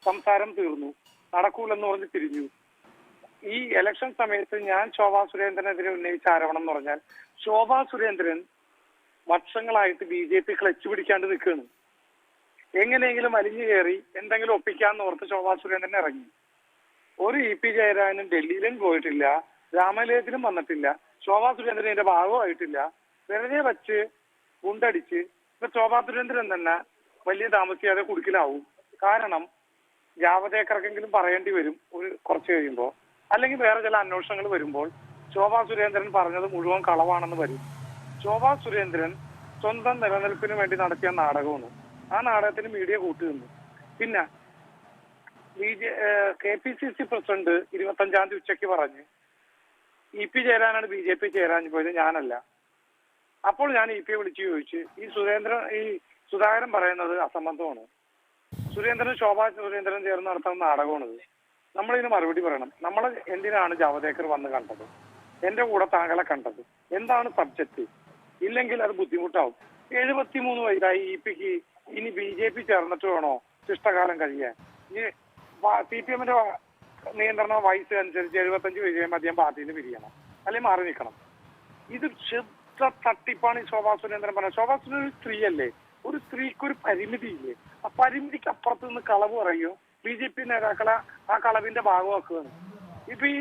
സംസാരം തീർന്നു. നടക്കൂലെന്ന് പറഞ്ഞ് തിരിഞ്ഞു. ഈ ഇലക്ഷൻ സമയത്ത് ഞാൻ ശോഭാ സുരേന്ദ്രനെതിരെ ഉന്നയിച്ച ആരോപണം എന്ന് പറഞ്ഞാൽ, ശോഭാ സുരേന്ദ്രൻ വർഷങ്ങളായിട്ട് BJP ക്ലച്ച് പിടിക്കാണ്ട് നിൽക്കുകയാണ്. എങ്ങനെയെങ്കിലും അലിഞ്ഞു കയറി എന്തെങ്കിലും ഒപ്പിക്കാന്ന് ഓർത്ത് ശോഭാ സുരേന്ദ്രൻ ഇറങ്ങി. ഒരു ഇ.പി. ജയരാജനും ഡൽഹിയിലും പോയിട്ടില്ല, രാമലയത്തിലും വന്നിട്ടില്ല, ശോഭാ സുരേന്ദ്രൻ ഇതിന്റെ ഭാഗമായിട്ടില്ല. വെറുതെ വച്ച് ഗുണ്ടടിച്ച് ഇപ്പൊ ശോഭാ സുരേന്ദ്രൻ തന്നെ വലിയ താമസിയാതെ കുടുക്കിലാവും. കാരണം ജാവ്ദേക്കർക്കെങ്കിലും പറയേണ്ടി വരും ഒരു കുറച്ച് കഴിയുമ്പോൾ, അല്ലെങ്കിൽ വേറെ ചില അന്വേഷണങ്ങൾ വരുമ്പോൾ ശോഭാ സുരേന്ദ്രൻ പറഞ്ഞത് മുഴുവൻ കളവാണെന്ന് വരും. ശോഭാ സുരേന്ദ്രൻ സ്വന്തം നിലനിൽപ്പിന് വേണ്ടി നടത്തിയ നാടകമാണ്. ആ നാടകത്തിന് മീഡിയ കൂട്ടുനിന്നു. പിന്നെ KPCC പ്രസിഡന്റ് 25-ാം തീയതി ഉച്ചയ്ക്ക് പറഞ്ഞ് ഇ.പി. ചേരാനാണ് BJP ചേരാൻ പോയത്, ഞാനല്ല. അപ്പോൾ ഞാൻ ഇ.പിയെ വിളിച്ച് ചോദിച്ചു, ഈ സുധാകരൻ പറയുന്നത് അസംബന്ധമാണ്, ശോഭാ സുരേന്ദ്രൻ ചേർന്ന് നടത്തുന്ന നാടകമാണിത്, നമ്മളിതിന് മറുപടി പറയണം. നമ്മൾ എന്തിനാണ് ജാവ്ദേക്കർ വന്ന് കണ്ടത്, എന്റെ കൂടെ താങ്കളെ കണ്ടത്, എന്താണ് സബ്ജക്റ്റ്, ഇല്ലെങ്കിൽ അത് ബുദ്ധിമുട്ടാവും. 73 വയസ്സായി ഇ.പിക്ക് ഇനി BJP ചേർന്നിട്ട് വേണോ ശിഷ്ടകാലം കഴിയാൻ? ഈ CPM-ന്റെ നിയന്ത്രണ വയസ്സ് അനുസരിച്ച് 75 വയസ്സ് കഴിയുമ്പോൾ അദ്ദേഹം പാർട്ടിയിൽ നിന്ന് പിരിയണം, അല്ലെങ്കിൽ മാറി നിൽക്കണം. ഇത് ശുദ്ധ തട്ടിപ്പാണ് ഈ ശോഭാ സുരേന്ദ്രൻ പറഞ്ഞത്. ശോഭാ സുരേന്ദ്രൻ ഒരു സ്ത്രീയല്ലേ, ഒരു സ്ത്രീക്ക് ഒരു പരിമിതിയില്ലേ? ആ പരിമിതിക്ക് അപ്പുറത്ത് നിന്ന് കളവ് പറയോ? BJP നേതാക്കളെ ആ കളവിന്റെ ഭാഗമാക്കുകയാണ്. ഇപ്പൊ ഈ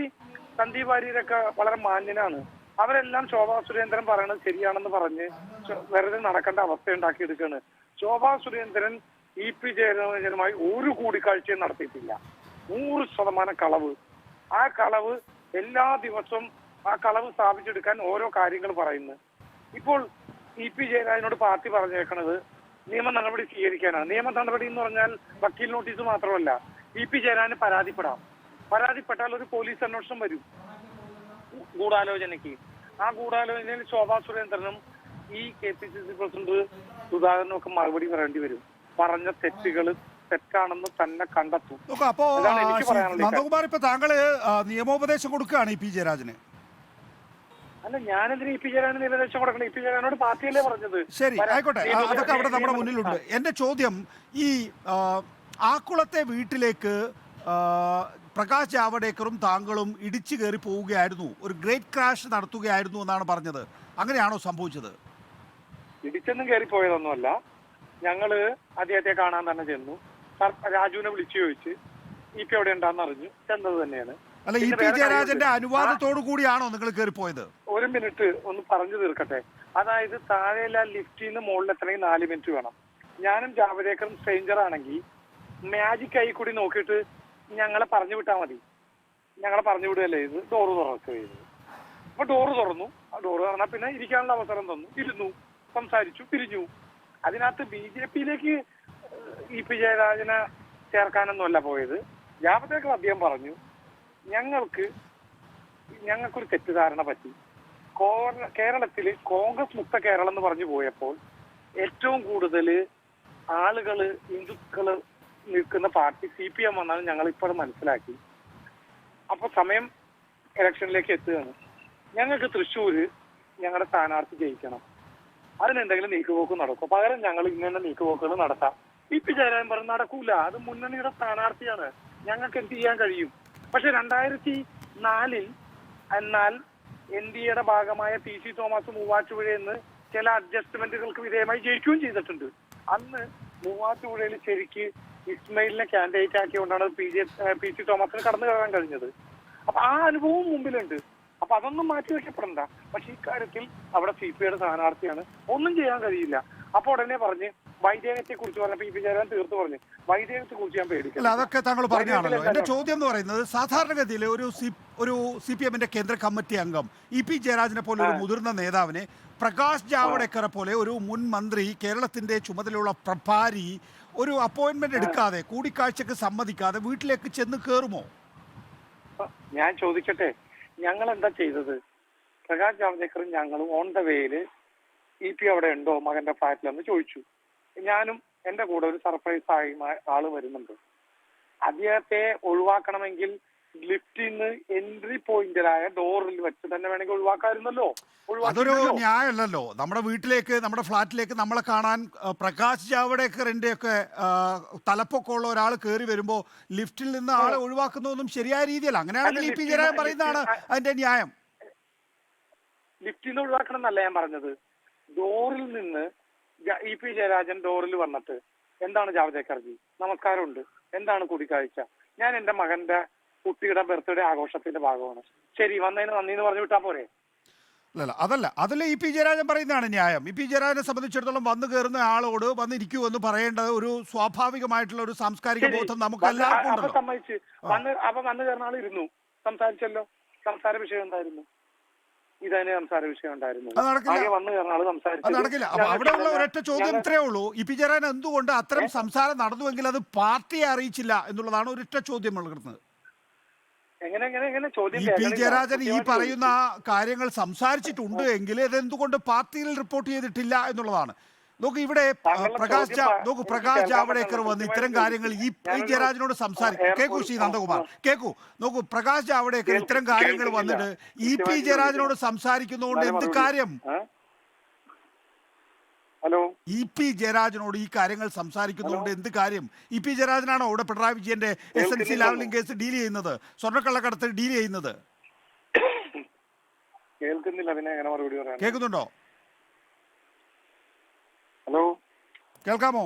സന്ദീപ് വാര്യരൊക്കെ വളരെ മാന്യനാണ്. അവരെല്ലാം ശോഭാ സുരേന്ദ്രൻ പറയണത് ശരിയാണെന്ന് പറഞ്ഞ് വെറുതെ നടക്കേണ്ട അവസ്ഥ ഉണ്ടാക്കിയെടുക്കുകയാണ്. ശോഭാ സുരേന്ദ്രൻ EP ജയരാജനുമായി ഒരു കൂടിക്കാഴ്ചയും നടത്തിയിട്ടില്ല. 100% കളവ്. ആ കളവ് എല്ലാ ദിവസവും ആ കളവ് സ്ഥാപിച്ചെടുക്കാൻ ഓരോ കാര്യങ്ങൾ പറയുന്നു. ഇപ്പോൾ EP ജയരാജനോട് പാർട്ടി പറഞ്ഞേക്കണത് നിയമ നടപടി സ്വീകരിക്കാനാണ്. നിയമ നടപടി എന്ന് പറഞ്ഞാൽ വക്കീൽ നോട്ടീസ് മാത്രമല്ല, EP ജയരാജന് പരാതിപ്പെടാം. പരാതിപ്പെട്ടാൽ ഒരു പോലീസ് അന്വേഷണം വരും ഗൂഢാലോചനയ്ക്ക്. ആ ഗൂഢാലോചനയിൽ ശോഭാ സുരേന്ദ്രനും ഈ KPCC പ്രസിഡന്റ് സുധാകരനും ഒക്കെ മറുപടി പറയേണ്ടി വരും. പറഞ്ഞ തെറ്റുകൾ തെറ്റാണെന്ന് തന്നെ കണ്ടെത്തും. അപ്പോ അതാണ് എനിക്ക് പറയാനുള്ളത്. നന്ദകുമാർ, ഇപ്പൊ താങ്കള് നിയമോപദേശം കൊടുക്കുകയാണ് EP ജയരാജന്. അല്ല, ഞാനെന്തിനാ EP ജയരാജന് നിർദ്ദേശം കൊടുക്കണം? EP ജയരാജനോട് പാർട്ടിയല്ലേ പറഞ്ഞത്. ശരി, ആയിക്കോട്ടെ, അതൊക്കെ അവിടെ നമ്മുടെ മുന്നിലുണ്ട്. എന്റെ ചോദ്യം, ഈ ആക്കുളത്തെ വീട്ടിലേക്ക് പ്രകാശ് ജാവ്ദേക്കറും താങ്കളും ഇടിച്ചു കയറി പോവുകയായിരുന്നു, ഒരു ഗ്രേറ്റ് ക്രാഷ് നടത്തുകയായിരുന്നു എന്നാണ് പറഞ്ഞത്. അങ്ങനെയാണോ സംഭവിച്ചത്? ഇടിച്ചൊന്നും കയറി പോയതൊന്നുമല്ല. ഞങ്ങള് അദ്ദേഹത്തെ കാണാൻ തന്നെ ചെന്നു. രാജുവിനെ വിളിച്ചു ചോദിച്ച് EP എവിടെ ഉണ്ടാന്ന് അറിഞ്ഞു ചെന്നത് തന്നെയാണ്. അല്ല, EP ജയരാജന്റെ അനുവാദത്തോടു കൂടിയാണോ നിങ്ങൾ കയറി പോയത്? ഒരു മിനിറ്റ് ഒന്ന് പറഞ്ഞു തീർക്കട്ടെ. അതായത് താഴെയുള്ള ലിഫ്റ്റിൽ നിന്ന് മുകളിൽ എത്തണമെങ്കിൽ 4 മിനിറ്റ് വേണം. ഞാനും ജാവ്ദേക്കറും സ്ട്രേഞ്ചർ ആണെങ്കിൽ മാജിക് ആയി കൂടി നോക്കിയിട്ട് ഞങ്ങളെ പറഞ്ഞു വിട്ടാൽ മതി. ഞങ്ങളെ പറഞ്ഞു വിടുകയല്ലേ ഇത്. ഡോറ് തുറക്കുക ചെയ്തത്. അപ്പൊ ഡോറ് തുറന്നു. ആ ഡോറ് തുറന്നാൽ പിന്നെ ഇരിക്കാനുള്ള അവസരം തന്നു. ഇരുന്നു, സംസാരിച്ചു, പിരിഞ്ഞു. അതിനകത്ത് BJPയിലേക്ക് EP ജയരാജനെ ചേർക്കാനൊന്നുമല്ല പോയത്. ജാവ്ദേക്കർ അദ്ദേഹം പറഞ്ഞു, ഞങ്ങൾക്കൊരു തെറ്റിദ്ധാരണ പറ്റി. കേരളത്തില് കോൺഗ്രസ് മുക്ത കേരളം എന്ന് പറഞ്ഞു പോയപ്പോൾ ഏറ്റവും കൂടുതൽ ആളുകള് ഹിന്ദുക്കള് നിൽക്കുന്ന പാർട്ടി CPM എന്നാണ് ഞങ്ങൾ ഇപ്പോൾ മനസ്സിലാക്കി. അപ്പൊ സമയം ഇലക്ഷനിലേക്ക് എത്തുകയാണ്. ഞങ്ങൾക്ക് തൃശ്ശൂര് ഞങ്ങളുടെ സ്ഥാനാർത്ഥി ജയിക്കണം. അതിനെന്തെങ്കിലും നീക്കുപോക്ക് നടക്കും. പകരം ഞങ്ങൾ ഇങ്ങനെ നീക്കുപോക്കുകൾ നടത്താം. EP ജയരാജൻ പറഞ്ഞ് നടക്കൂല, അത് മുന്നണിയുടെ സ്ഥാനാർത്ഥിയാണ്, ഞങ്ങൾക്ക് എന്ത് ചെയ്യാൻ കഴിയും. പക്ഷെ 2004 എന്നാൽ NDAയുടെ ഭാഗമായ PC തോമസ് മൂവാറ്റുപുഴയിൽ നിന്ന് ചില അഡ്ജസ്റ്റ്മെന്റുകൾക്ക് വിധേയമായി ജയിക്കുകയും ചെയ്തിട്ടുണ്ട്. അന്ന് മൂവാറ്റുപുഴയിൽ ശരിക്ക് ഇസ്മയിലിനെ കാൻഡിഡേറ്റ് ആക്കിക്കൊണ്ടാണ് PC തോമസിന് കടന്നു കയറാൻ കഴിഞ്ഞത്. അപ്പൊ ആ അനുഭവം മുമ്പിലുണ്ട്. അപ്പൊ അതൊന്നും മാറ്റി വെക്കപ്പെടണ്ട. പക്ഷെ ഇക്കാര്യത്തിൽ അവിടെ CPIയുടെ സ്ഥാനാർത്ഥിയാണ്, ഒന്നും ചെയ്യാൻ കഴിയില്ല. അപ്പൊ ഉടനെ പറഞ്ഞ് വൈദേഹത്തെ കുറിച്ച് പറഞ്ഞപ്പോ EP ജയരാജൻ തീർത്ത് പറഞ്ഞു വൈദേഹത്തെ കുറിച്ച് ഞാൻ പേടിക്കില്ല. അതൊക്കെ താങ്കൾ പറഞ്ഞാണല്ലോ. എന്റെ ചോദ്യം എന്ന് പറയുന്നത്, സാധാരണഗതിയിൽ ഒരു CPMന്റെ കേന്ദ്ര കമ്മിറ്റി അംഗം EP ജയരാജനെ പോലെ ഒരു മുതിർന്ന നേതാവിനെ പ്രകാശ് ജാവ്ദേക്കറെ പോലെ ഒരു മുൻ മന്ത്രി, കേരളത്തിന്റെ ചുമതലയുള്ള പ്രഭാരി ഒരു അപ്പോയിന്റ്മെന്റ് എടുക്കാതെ, കൂടിക്കാഴ്ചക്ക് സമ്മതിക്കാതെ വീട്ടിലേക്ക് ചെന്ന് കയറുമോ? ഞാൻ ചോദിക്കട്ടെ, ഞങ്ങൾ എന്താ ചെയ്തത്? പ്രകാശ് ജാവ്ദേക്കറും ഞങ്ങളും ഓൺ ദ വേയില് EP അവിടെ ഉണ്ടോ മകന്റെ ഫ്ലാറ്റിലെന്ന് ചോദിച്ചു. ഞാനും എന്റെ കൂടെ ഒരു സർപ്രൈസ് ആയി ആള് വരുന്നുണ്ട്. അദ്ദേഹത്തെ ഒഴിവാക്കണമെങ്കിൽ ലിഫ്റ്റിൽ നിന്ന് എൻട്രി പോയിന്റിലായ ഡോറിൽ വെച്ച് തന്നെ വേണമെങ്കിൽ ഒഴിവാക്കാമായിരുന്നല്ലോ. അതൊരു ന്യായമല്ലല്ലോ. നമ്മുടെ വീട്ടിലേക്ക്, നമ്മുടെ ഫ്ലാറ്റിലേക്ക് നമ്മളെ കാണാൻ പ്രകാശ് ജാവ്ദേക്കറിന്റെ ഒക്കെ തലപ്പൊക്കമുള്ള ഒരാൾ കയറി വരുമ്പോ ലിഫ്റ്റിൽ നിന്ന് ആളെ ഒഴിവാക്കുന്നതൊന്നും ശരിയായ രീതിയല്ല. അങ്ങനെയാണെങ്കിൽ EP ജയരാജൻ പറയുന്നതാണ് അതിന്റെ ന്യായം. ലിഫ്റ്റിൽ നിന്ന് ഒഴിവാക്കണം എന്നല്ല ഞാൻ പറഞ്ഞത്. ഡോറിൽ നിന്ന് EP ജയരാജൻ ഡോറിൽ വന്നിട്ട് എന്താണ് ജാവ്ദേക്കർജി, നമസ്കാരമുണ്ട്, എന്താണ് കൂടിക്കാഴ്ച, ഞാൻ എന്റെ മകന്റെ കുട്ടിയുടെ ബർത്ത്ഡേ ആഘോഷത്തിന്റെ ഭാഗമാണ്, ശരി വന്നതിന് നന്ദി എന്ന് പറഞ്ഞു വിട്ടാ പോരെ? അല്ല, അതല്ല, അതിൽ EP ജയരാജൻ പറയുന്നതാണ് ന്യായം. EP ജയരാജനെ സംബന്ധിച്ചിടത്തോളം വന്നു കയറുന്ന ആളോട് വന്നിരിക്കൂ എന്ന് പറയേണ്ടത് ഒരു സ്വാഭാവികമായിട്ടുള്ള ഒരു സാംസ്കാരിക ബോധം നമുക്ക് എല്ലാവർക്കും ഉണ്ടല്ലോ. സമ്മതിച്ച് വന്നു കയറുന്ന ആൾ ഇരുന്നു, സംസാരിച്ചല്ലോ. സംസാര വിഷയം എന്തായിരുന്നു? ഇതന്നെ സംസാര വിഷയം ഉണ്ടായിരുന്നു. അത് നടക്കില്ല. അപ്പൊ അവിടെയുള്ള ഒരൊറ്റ ചോദ്യം ഇത്രയേ ഉള്ളൂ, EP ജയരാജൻ എന്തുകൊണ്ട് അത്തരം സംസാരം നടന്നുവെങ്കിൽ അത് പാർട്ടിയെ അറിയിച്ചില്ല എന്നുള്ളതാണ് ഒരൊറ്റ ചോദ്യം ഉള്ളത്. EP ജയരാജൻ ഈ പറയുന്ന കാര്യങ്ങൾ സംസാരിച്ചിട്ടുണ്ട് എങ്കിൽ ഇതെന്തുകൊണ്ട് പാർട്ടിയിൽ റിപ്പോർട്ട് ചെയ്തിട്ടില്ല എന്നുള്ളതാണ്. നോക്കൂ, ഇവിടെ പ്രകാശ് ജാവ്ദേക്കർ വന്ന് ഇത്തരം കാര്യങ്ങൾ EP ജയരാജനോട് സംസാരിക്കും. കേൾക്കൂ ശ്രീ നന്ദകുമാർ, കേൾക്കൂ. നോക്കൂ, പ്രകാശ് ജാവ്ദേക്കർ ഇത്തരം കാര്യങ്ങൾ വന്നിട്ട് EP ജയരാജനോട് സംസാരിക്കുന്നതുകൊണ്ട് എന്ത് കാര്യം? EP ജയരാജനോട് ഈ കാര്യങ്ങൾ സംസാരിക്കുന്നതുകൊണ്ട് എന്ത് കാര്യം? EP ജയരാജനാണോ ഇവിടെ പിണറായി വിജയന്റെ SNC ലാവ്ലിംഗ് കേസ് ഡീൽ ചെയ്യുന്നത്, സ്വർണ്ണക്കള്ളക്കടത്ത് ഡീൽ ചെയ്യുന്നത്? കേൾക്കുന്നുണ്ടോ? ഹലോ, കേൾക്കാമോ?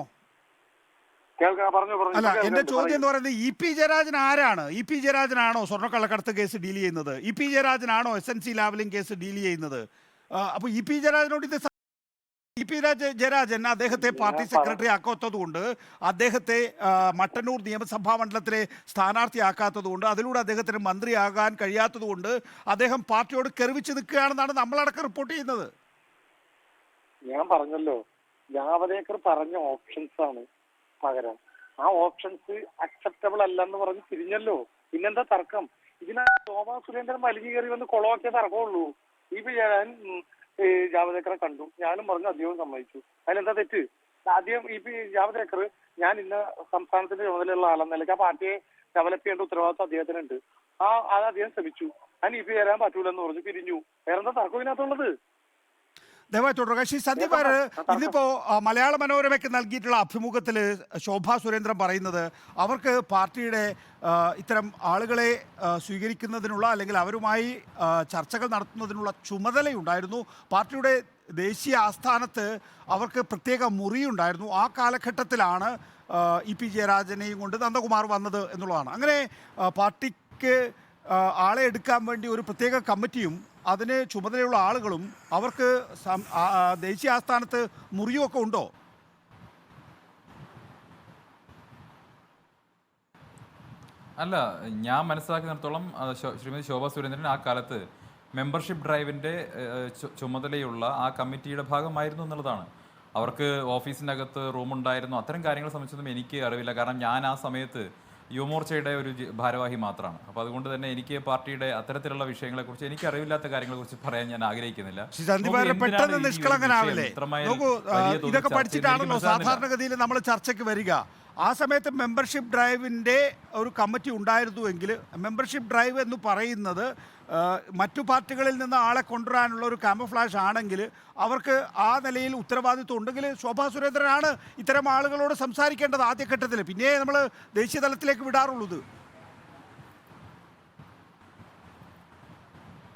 കേൾക്കാം, പറഞ്ഞു അല്ല, എന്റെ ചോദ്യം പറഞ്ഞു. എന്ന് പറയുന്നത് ഇ.പി. ജയരാജൻ ആരാണ്? ഇ.പി. ജയരാജനാണോ സ്വർണ്ണക്കള്ളക്കടത്ത് കേസ് ഡീൽ ചെയ്യുന്നത്? ഇ.പി. ജയരാജനാണോ SNC ലാവലിംഗ് കേസ് ഡീൽ ചെയ്യുന്നത്? അപ്പൊ ഇ.പി. ജയരാജനോട് ഇത് ഇ.പി. ജയരാജൻ അദ്ദേഹത്തെ പാർട്ടി സെക്രട്ടറി ആക്കാത്തതുകൊണ്ട്, അദ്ദേഹത്തെ മട്ടന്നൂർ നിയമസഭാ മണ്ഡലത്തിലെ സ്ഥാനാർത്ഥിയാക്കാത്തതുകൊണ്ട്, അതിലൂടെ അദ്ദേഹത്തിന് മന്ത്രിയാകാൻ കഴിയാത്തതുകൊണ്ട് അദ്ദേഹം പാർട്ടിയോട് കെറിവിച്ച് നിൽക്കുകയാണെന്നാണ് നമ്മളടക്കം റിപ്പോർട്ട് ചെയ്യുന്നത്. ഞാൻ പറഞ്ഞല്ലോ, ജാവദേക്കർ പറഞ്ഞ ഓപ്ഷൻസ് ആണ് പകരം. ആ ഓപ്ഷൻസ് അക്സെപ്റ്റബിൾ അല്ലെന്ന് പറഞ്ഞ് തിരിഞ്ഞല്ലോ. പിന്നെന്താ തർക്കം? ഇതിനകത്ത് ശോഭാ സുരേന്ദ്രൻ വലിഞ്ഞു കയറി വന്ന് കൊളവാക്കിയ തർക്കമുള്ളൂ. ഇപ്പൊ ഞാൻ ജാവദേക്കറെ കണ്ടു, ഞാനും പറഞ്ഞു, അദ്ദേഹവും സമ്മതിച്ചു. അതിലെന്താ തെറ്റ്? ആദ്യം ജാവദേക്കർ ഞാൻ ഇന്ന സംസ്ഥാനത്തിന്റെ ചുമതലയുള്ള ആളെന്ന നിലയ്ക്ക് ആ പാർട്ടിയെ ഡെവലപ്പ് ചെയ്യേണ്ട ഉത്തരവാദിത്വം അദ്ദേഹത്തിനുണ്ട്. അത് അദ്ദേഹം ശ്രമിച്ചു. ഞാൻ ഇപ്പൊ ചേരാൻ പറ്റൂലെന്ന് പറഞ്ഞു പിരിഞ്ഞു. വേറെന്താ തർക്കം ഇതിനകത്തുള്ളത്? ദയവായി തുടരുക. ശ്രീ സന്ദീപ് വാര്യർ, ഇന്നിപ്പോ മലയാള മനോരമയ്ക്ക് നൽകിയിട്ടുള്ള അഭിമുഖത്തിൽ ശോഭാ സുരേന്ദ്രൻ പറയുന്നത് അവർക്ക് പാർട്ടിയുടെ ഇത്തരം ആളുകളെ സ്വീകരിക്കുന്നതിനുള്ള, അല്ലെങ്കിൽ അവരുമായി ചർച്ചകൾ നടത്തുന്നതിനുള്ള ചുമതലയുണ്ടായിരുന്നു. പാർട്ടിയുടെ ദേശീയ ആസ്ഥാനത്ത് അവർക്ക് പ്രത്യേക മുറിയുണ്ടായിരുന്നു. ആ കാലഘട്ടത്തിലാണ് ഇ.പി. ജയരാജനെയും കൊണ്ട് നന്ദകുമാർ വന്നത് എന്നുള്ളതാണ്. അങ്ങനെ പാർട്ടിക്ക് ആളെ എടുക്കാൻ വേണ്ടി ഒരു പ്രത്യേക കമ്മിറ്റിയും അതിന് ചുമതലയുള്ള ആളുകളും അവർക്ക് ദേശീയ ആസ്ഥാനത്ത് മുറിയുമൊക്കെ ഉണ്ടോ? അല്ല, ഞാൻ മനസ്സിലാക്കുന്നിടത്തോളം ശ്രീമതി ശോഭാ സുരേന്ദ്രൻ ആ കാലത്ത് മെമ്പർഷിപ്പ് ഡ്രൈവിൻ്റെ ചുമതലയുള്ള ആ കമ്മിറ്റിയുടെ ഭാഗമായിരുന്നു എന്നുള്ളതാണ്. അവർക്ക് ഓഫീസിനകത്ത് റൂമുണ്ടായിരുന്നു. അത്തരം കാര്യങ്ങളെ സംബന്ധിച്ചൊന്നും എനിക്ക് അറിവില്ല. കാരണം ഞാൻ ആ സമയത്ത് യുവമോർച്ചയുടെ ഒരു ഭാരവാഹി മാത്രമാണ്. അപ്പോൾ അതുകൊണ്ട് തന്നെ എനിക്ക് പാർട്ടിയുടെ അത്തരത്തിലുള്ള വിഷയങ്ങളെക്കുറിച്ച് എനിക്ക് അറിവില്ലാത്ത കാര്യങ്ങളെക്കുറിച്ച് പറയാൻ ഞാൻ ആഗ്രഹിക്കുന്നില്ല. പെട്ടെന്ന് നിഷ്കളങ്കനാവില്ലേ? നോക്കൂ, ഇതൊക്കെ പഠിച്ചിട്ടാണല്ലോ സാധാരണഗതിയിൽ നമ്മൾ ചർച്ചയ്ക്ക് വരിക. ആ സമയത്ത് മെമ്പർഷിപ്പ് ഡ്രൈവിൻ്റെ ഒരു കമ്മിറ്റി ഉണ്ടായിരുന്നുവെങ്കിൽ, മെമ്പർഷിപ്പ് ഡ്രൈവ് എന്ന് പറയുന്നത് മറ്റു പാർട്ടികളിൽ നിന്ന് ആളെ കൊണ്ടുവരാനുള്ള ഒരു കാമഫ്ലാഷ് ആണെങ്കിൽ അവർക്ക് ആ നിലയിൽ ഉത്തരവാദിത്വം ഉണ്ടെങ്കിൽ ശോഭാ സുരേന്ദ്രനാണ് ഇത്തരം ആളുകളോട് സംസാരിക്കേണ്ടത് ആദ്യഘട്ടത്തിൽ. പിന്നെ നമ്മൾ ദേശീയ തലത്തിലേക്ക് വിടാറുള്ളത്.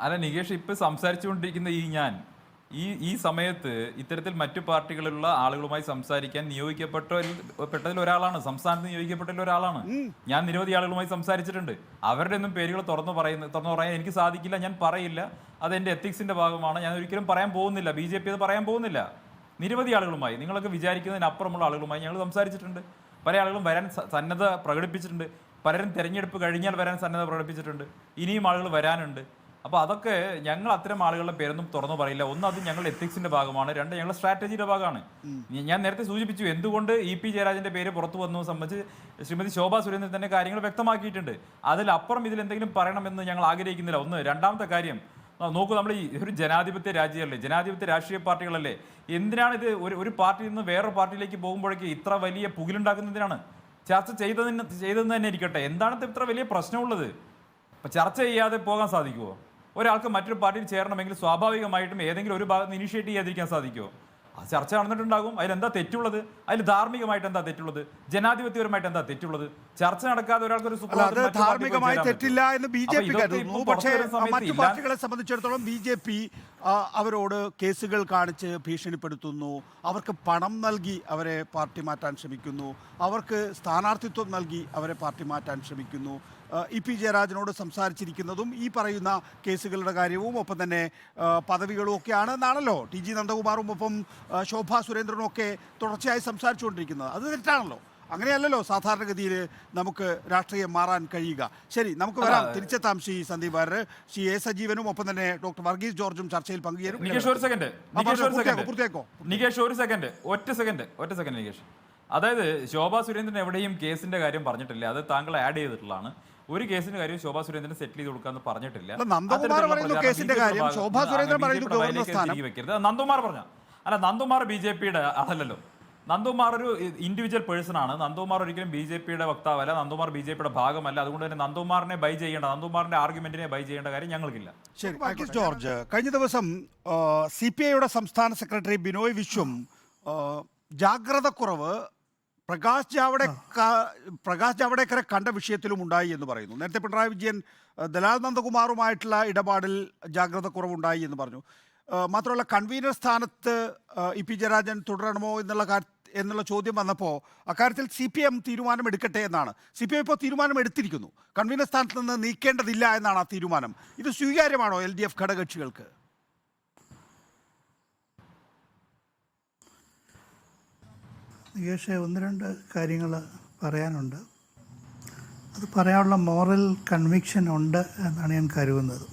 അല്ല നികേഷ്, ഇപ്പം സംസാരിച്ചുകൊണ്ടിരിക്കുന്ന ഈ സമയത്ത് ഇത്തരത്തിൽ മറ്റു പാർട്ടികളിലുള്ള ആളുകളുമായി സംസാരിക്കാൻ നിയോഗിക്കപ്പെട്ടതിൽ ഒരാളാണ്, സംസ്ഥാനത്ത് നിയോഗിക്കപ്പെട്ടതിൽ ഒരാളാണ്. ഞാൻ നിരവധി ആളുകളുമായി സംസാരിച്ചിട്ടുണ്ട്. അവരുടെ ഒന്നും പേരുകൾ തുറന്നു പറയാൻ എനിക്ക് സാധിക്കില്ല, ഞാൻ പറയില്ല. അതെൻ്റെ എത്തിക്സിന്റെ ഭാഗമാണ്. ഞാൻ ഒരിക്കലും പറയാൻ പോകുന്നില്ല. BJP അത് പറയാൻ പോകുന്നില്ല. നിരവധി ആളുകളുമായി, നിങ്ങളൊക്കെ വിചാരിക്കുന്നതിനപ്പുറമുള്ള ആളുകളുമായി ഞങ്ങൾ സംസാരിച്ചിട്ടുണ്ട്. പല ആളുകളും വരാൻ സന്നദ്ധ പ്രകടിപ്പിച്ചിട്ടുണ്ട്. പലരും തെരഞ്ഞെടുപ്പ് കഴിഞ്ഞാൽ വരാൻ സന്നദ്ധ പ്രകടിപ്പിച്ചിട്ടുണ്ട്. ഇനിയും ആളുകൾ വരാനുണ്ട്. അപ്പോൾ അതൊക്കെ ഞങ്ങൾ അത്തരം ആളുകളുടെ പേരൊന്നും തുറന്നു പറയില്ല. ഒന്ന്, അത് ഞങ്ങളുടെ എത്തിക്സിന്റെ ഭാഗമാണ്. രണ്ട്, ഞങ്ങളുടെ സ്ട്രാറ്റജിയുടെ ഭാഗമാണ്. ഞാൻ നേരത്തെ സൂചിപ്പിച്ചു എന്തുകൊണ്ട് ഇ.പി. ജയരാജന്റെ പേര് പുറത്തു വന്നു സംബന്ധിച്ച് ശ്രീമതി ശോഭാ സുരേന്ദ്രൻ തന്നെ കാര്യങ്ങൾ വ്യക്തമാക്കിയിട്ടുണ്ട്. അതിലപ്പുറം ഇതിൽ എന്തെങ്കിലും പറയണമെന്ന് ഞങ്ങൾ ആഗ്രഹിക്കുന്നില്ല. ഒന്ന്. രണ്ടാമത്തെ കാര്യം നോക്കൂ, നമ്മൾ ഈ ഒരു ജനാധിപത്യ രാജ്യമല്ലേ, ജനാധിപത്യ രാഷ്ട്രീയ പാർട്ടികളല്ലേ, എന്തിനാണ് ഇത് ഒരു പാർട്ടിയിൽ നിന്ന് വേറൊരു പാർട്ടിയിലേക്ക് പോകുമ്പോഴേക്ക് ഇത്ര വലിയ പുകിലുണ്ടാക്കുന്നതിനാണ്? ചർച്ച ചെയ്തതെന്ന് തന്നെ ഇരിക്കട്ടെ, എന്താണ് ഇത്ര വലിയ പ്രശ്നമുള്ളത്? അപ്പം ചർച്ച ചെയ്യാതെ പോകാൻ സാധിക്കുമോ? ഒരാൾക്ക് മറ്റൊരു പാർട്ടിയിൽ ചേരണമെങ്കിൽ സ്വാഭാവികമായിട്ടും ഏതെങ്കിലും ഒരു ഭാഗത്ത് ഇനിഷ്യേറ്റ് ചെയ്യാതിരിക്കാൻ സാധിക്കുമോ? ആ ചർച്ച നടന്നിട്ടുണ്ടാകും. അതിലെന്താ തെറ്റുള്ളത്? അതിൽ ധാർമ്മികമായിട്ട് എന്താ തെറ്റുള്ളത്? ജനാധിപത്യപരമായിട്ട് എന്താ തെറ്റുള്ളത്? ചർച്ച നടക്കാതെ ഒരാൾക്കൊരു ധാർമ്മികമായി തെറ്റില്ല എന്ന് BJP കരുതുന്നു. പക്ഷേ മറ്റു പാർട്ടികളെ സംബന്ധിച്ചിടത്തോളം BJP അവരോട് കേസുകൾ കാണിച്ച് ഭീഷണിപ്പെടുത്തുന്നു, അവർക്ക് പണം നൽകി അവരെ പാർട്ടി മാറ്റാൻ ശ്രമിക്കുന്നു, അവർക്ക് സ്ഥാനാർത്ഥിത്വം നൽകി അവരെ പാർട്ടി മാറ്റാൻ ശ്രമിക്കുന്നു. ഇ.പി. ജയരാജനോട് സംസാരിച്ചിരിക്കുന്നതും ഈ പറയുന്ന കേസുകളുടെ കാര്യവും ഒപ്പം തന്നെ പദവികളും ഒക്കെയാണ് എന്നാണല്ലോ TG നന്ദകുമാറും ഒപ്പം ശോഭാ സുരേന്ദ്രനും ഒക്കെ തുടർച്ചയായി സംസാരിച്ചുകൊണ്ടിരിക്കുന്നത്. അത് തെറ്റാണല്ലോ. അങ്ങനെയല്ലല്ലോ സാധാരണഗതിയിൽ നമുക്ക് രാഷ്ട്രീയം മാറാൻ കഴിയുക. ശരി, നമുക്ക് വരാം, തിരിച്ചെത്താം. ശ്രീ സന്ദീപ് വാര്യർ, ശ്രീ A. സജീവനും ഒപ്പം തന്നെ ഡോക്ടർ വർഗീസ് ജോർജും ചർച്ചയിൽ പങ്കുചേരും. ഒറ്റ സെക്കൻഡ് നികേഷ്. അതായത് ശോഭാ സുരേന്ദ്രൻ എവിടെയും കേസിന്റെ കാര്യം പറഞ്ഞിട്ടില്ല. അത് താങ്കൾ ആഡ് ചെയ്തിട്ടുള്ളതാണ്. ഒരു കേസിന്റെ കാര്യം ശോഭാ സുരേന്ദ്രൻ സെറ്റിൽ ചെയ്ത് കൊടുക്കാന്ന് പറഞ്ഞിട്ടില്ല. നന്ദകുമാർ പറഞ്ഞ നന്ദകുമാർ BJPയുടെ അതല്ലല്ലോ. നന്ദകുമാർ ഒരു ഇൻഡിവിജ്വൽ പേഴ്സൺ ആണ്. നന്ദകുമാർ ഒരിക്കലും BJPയുടെ വക്താവല്ല. നന്ദകുമാർ BJPയുടെ ഭാഗമല്ല. അതുകൊണ്ട് തന്നെ നന്ദകുമാറിനെ ബൈ ചെയ്യേണ്ട, നന്ദകുമാറിന്റെ ആർഗ്യുമെന്റിനെ ബൈ ചെയ്യേണ്ട കാര്യം ഞങ്ങൾക്കില്ല. ശരി, വർഗീസ് ജോർജ്, കഴിഞ്ഞ ദിവസം CPIയുടെ സംസ്ഥാന സെക്രട്ടറി ബിനോയ് വിശ്വം ജാഗ്രതക്കുറവ് പ്രകാശ് ജാവ്ദേക്കറെ കണ്ട വിഷയത്തിലും ഉണ്ടായി എന്ന് പറയുന്നു. നേരത്തെ പിണറായി വിജയൻ ദലാൽ നന്ദകുമാറുമായിട്ടുള്ള ഇടപാടിൽ ജാഗ്രതക്കുറവുണ്ടായി എന്ന് പറഞ്ഞു. മാത്രമല്ല, കൺവീനർ സ്ഥാനത്ത് ഇ.പി. ജയരാജൻ തുടരണമോ എന്നുള്ള ചോദ്യം വന്നപ്പോൾ അക്കാര്യത്തിൽ CPM തീരുമാനമെടുക്കട്ടെ എന്നാണ്. CPM ഇപ്പോൾ തീരുമാനമെടുത്തിരിക്കുന്നു. കൺവീനർ സ്ഥാനത്ത് നിന്ന് നീക്കേണ്ടതില്ല എന്നാണ് ആ തീരുമാനം. ഇത് സ്വീകാര്യമാണോ LDF ഘടകകക്ഷികൾക്ക്? നികേഷേ, ഒന്ന് രണ്ട് കാര്യങ്ങൾ പറയാനുണ്ട്. അത് പറയാനുള്ള മോറൽ കൺവിക്ഷൻ ഉണ്ട് എന്നാണ് ഞാൻ കരുതുന്നത്.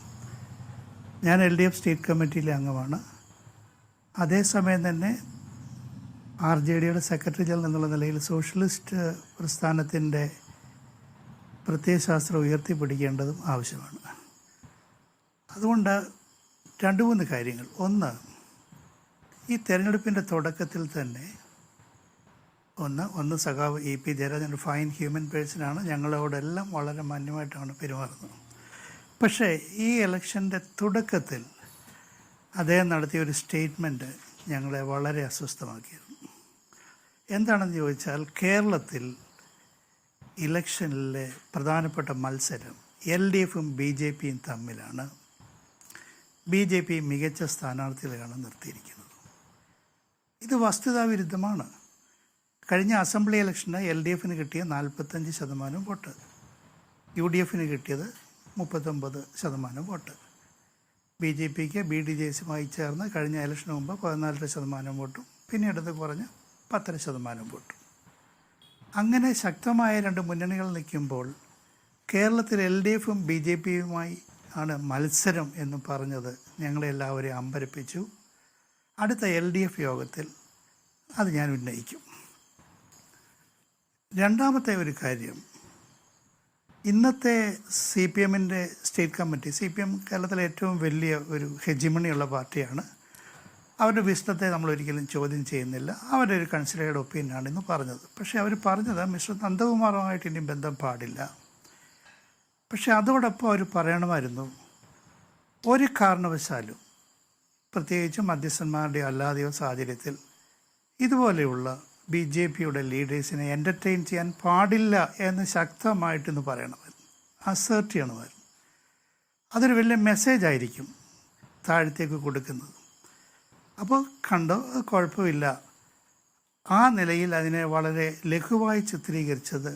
ഞാൻ LDF സ്റ്റേറ്റ് കമ്മിറ്റിയിലെ അംഗമാണ്. അതേസമയം തന്നെ RJDയുടെ സെക്രട്ടറി ജനറൽ എന്നുള്ള നിലയിൽ സോഷ്യലിസ്റ്റ് പ്രസ്ഥാനത്തിൻ്റെ പ്രത്യയശാസ്ത്രം ഉയർത്തിപ്പിടിക്കേണ്ടതും ആവശ്യമാണ്. അതുകൊണ്ട് 2-3 കാര്യങ്ങൾ. ഒന്ന്, ഈ തെരഞ്ഞെടുപ്പിൻ്റെ തുടക്കത്തിൽ തന്നെ ഒന്ന് സഖാവ് EP ജയരാജൻ ഒരു ഫൈൻ ഹ്യൂമൻ പേഴ്സണാണ്. ഞങ്ങളോടെല്ലാം വളരെ മാന്യമായിട്ടാണ് പെരുമാറുന്നത്. പക്ഷേ ഈ ഇലക്ഷൻ്റെ തുടക്കത്തിൽ അദ്ദേഹം നടത്തിയ ഒരു സ്റ്റേറ്റ്മെൻറ്റ് ഞങ്ങളെ വളരെ അസ്വസ്ഥമാക്കിയിരുന്നു. എന്താണെന്ന് ചോദിച്ചാൽ, കേരളത്തിൽ ഇലക്ഷനിലെ പ്രധാനപ്പെട്ട മത്സരം LDFും BJPയും തമ്മിലാണ്. BJP മികച്ച സ്ഥാനാർത്ഥികളെയാണ് നിർത്തിയിരിക്കുന്നത്. ഇത് വസ്തുതാവിരുദ്ധമാണ്. കഴിഞ്ഞ അസംബ്ലി ഇലക്ഷന് LDFന് കിട്ടിയ 45% വോട്ട്, UDFന് കിട്ടിയത് 39% വോട്ട്. BJPക്ക് BDJസുമായി ചേർന്ന് കഴിഞ്ഞ ഇലക്ഷന് മുമ്പ് 14% വോട്ടും പിന്നീടത് കുറഞ്ഞ് 10% വോട്ടും. അങ്ങനെ ശക്തമായ 2 മുന്നണികൾ നിൽക്കുമ്പോൾ കേരളത്തിൽ LDFും BJPയുമായി ആണ് മത്സരം എന്ന് പറഞ്ഞത് ഞങ്ങളെല്ലാവരെയും അമ്പരപ്പിച്ചു. അടുത്ത LDF യോഗത്തിൽ അത് ഞാൻ ഉന്നയിക്കും. രണ്ടാമത്തെ ഒരു കാര്യം, ഇന്നത്തെ CPMൻ്റെ സ്റ്റേറ്റ് കമ്മിറ്റി, CPM കേരളത്തിലെ ഏറ്റവും വലിയ ഒരു ഹെജിമണിയുള്ള പാർട്ടിയാണ്. അവരുടെ വിശ്വത്തെ നമ്മളൊരിക്കലും ചോദ്യം ചെയ്യുന്നില്ല. അവരുടെ ഒരു കൺസിഡേർഡ് ഒപ്പീനിയനാണ് ഇന്ന് പറഞ്ഞത്. പക്ഷേ അവർ പറഞ്ഞത് മിസ്റ്റർ നന്ദകുമാറുമായിട്ട് ഇനി ബന്ധം പാടില്ല. പക്ഷെ അതോടൊപ്പം അവർ പറയണമായിരുന്നു, ഒരു കാരണവശാലും പ്രത്യേകിച്ചും മധ്യസ്ഥന്മാരുടെയോ അല്ലാതെയോ സാഹചര്യത്തിൽ ഇതുപോലെയുള്ള BJPയുടെ ലീഡേഴ്സിനെ എൻ്റർടൈൻ ചെയ്യാൻ പാടില്ല എന്ന് ശക്തമായിട്ടൊന്ന് പറയണമായിരുന്നു, അസേർട്ട് ചെയ്യണമായിരുന്നു. അതൊരു വലിയ മെസ്സേജായിരിക്കും താഴത്തേക്ക് കൊടുക്കുന്നത്. അപ്പോൾ കണ്ടോ, കുഴപ്പമില്ല. ആ നിലയിൽ അതിനെ വളരെ ലഘുവായി ചിത്രീകരിച്ചത്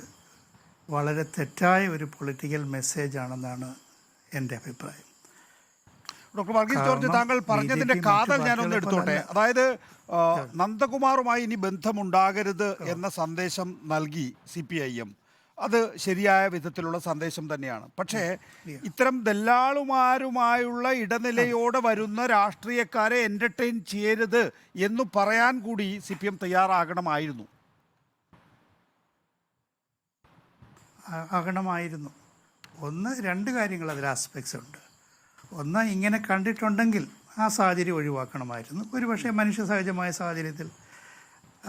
വളരെ തെറ്റായ ഒരു പൊളിറ്റിക്കൽ മെസ്സേജാണെന്നാണ് എൻ്റെ അഭിപ്രായം. ഡോക്ടർ വർഗീസ് ജോർജ്, താങ്കൾ പറഞ്ഞതിന്റെ കാതൽ ഞാനൊന്ന് എടുത്തോട്ടെ. അതായത് നന്ദകുമാറുമായി ഇനി ബന്ധമുണ്ടാകരുത് എന്ന സന്ദേശം നൽകി CPIM. അത് ശരിയായ വിധത്തിലുള്ള സന്ദേശം തന്നെയാണ്. പക്ഷേ ഇത്തരം ദല്ലാളുമാരുമായുള്ള ഇടനിലയോടെ വരുന്ന രാഷ്ട്രീയക്കാരെ എൻ്റർടൈൻ ചെയ്യരുത് എന്ന് പറയാൻ കൂടി CPM തയ്യാറാകണമായിരുന്നു. ആകണമായിരുന്നു. ഒന്ന്, 2 കാര്യങ്ങൾ അതിൽ ആസ്പെക്ട്സ് ഉണ്ട്. ഒന്ന്, ഇങ്ങനെ കണ്ടിട്ടുണ്ടെങ്കിൽ ആ സാഹചര്യം ഒഴിവാക്കണമായിരുന്നു. ഒരു പക്ഷേ മനുഷ്യ സഹജമായ സാഹചര്യത്തിൽ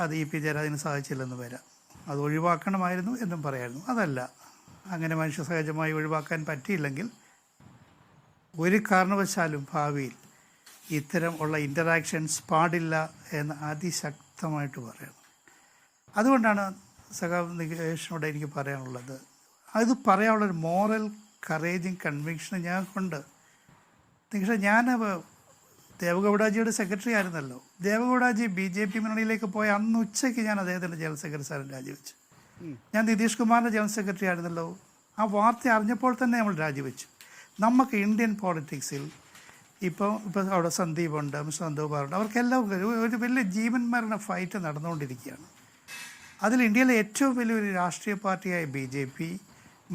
അത് EP ജയരാജന് സാധിച്ചില്ലെന്ന് വരാം. അത് ഒഴിവാക്കണമായിരുന്നു എന്നും പറയായിരുന്നു. അതല്ല, അങ്ങനെ മനുഷ്യ സഹജമായി ഒഴിവാക്കാൻ പറ്റിയില്ലെങ്കിൽ ഒരു കാരണവശാലും ഭാവിയിൽ ഇത്തരം ഉള്ള ഇൻ്ററാക്ഷൻസ് പാടില്ല എന്ന് അതിശക്തമായിട്ട് പറയണം. അതുകൊണ്ടാണ് സഖാവ് നികേഷിനോട് എനിക്ക് പറയാനുള്ളത്, അത് പറയാനുള്ളൊരു മോറൽ കറേജും കൺവിക്ഷനും ഞങ്ങൾക്കുണ്ട്. നികേഷ്, ഞാൻ ദേവഗൗഡാജിയുടെ സെക്രട്ടറി ആയിരുന്നല്ലോ. ദേവഗൗഡാജി BJP മുന്നണിയിലേക്ക് പോയ അന്ന് ഉച്ചയ്ക്ക് ഞാൻ അദ്ദേഹത്തിൻ്റെ ജനറൽ സെക്രട്ടറി സ്ഥാനം രാജിവെച്ചു. ഞാൻ നിതീഷ് കുമാറിൻ്റെ ജനറൽ സെക്രട്ടറി ആയിരുന്നല്ലോ. ആ വാർത്ത അറിഞ്ഞപ്പോൾ തന്നെ നമ്മൾ രാജിവെച്ചു. നമുക്ക് ഇന്ത്യൻ പോളിറ്റിക്സിൽ ഇപ്പോൾ അവിടെ സന്ദീപ് ഉണ്ട്, മിസ്റ്റർ നന്ദകുമാറുണ്ട്, അവർക്കെല്ലാവർക്കും ഒരു വലിയ ജീവൻ മരണ ഫൈറ്റ് നടന്നുകൊണ്ടിരിക്കുകയാണ്. അതിൽ ഇന്ത്യയിലെ ഏറ്റവും വലിയൊരു രാഷ്ട്രീയ പാർട്ടിയായ BJP,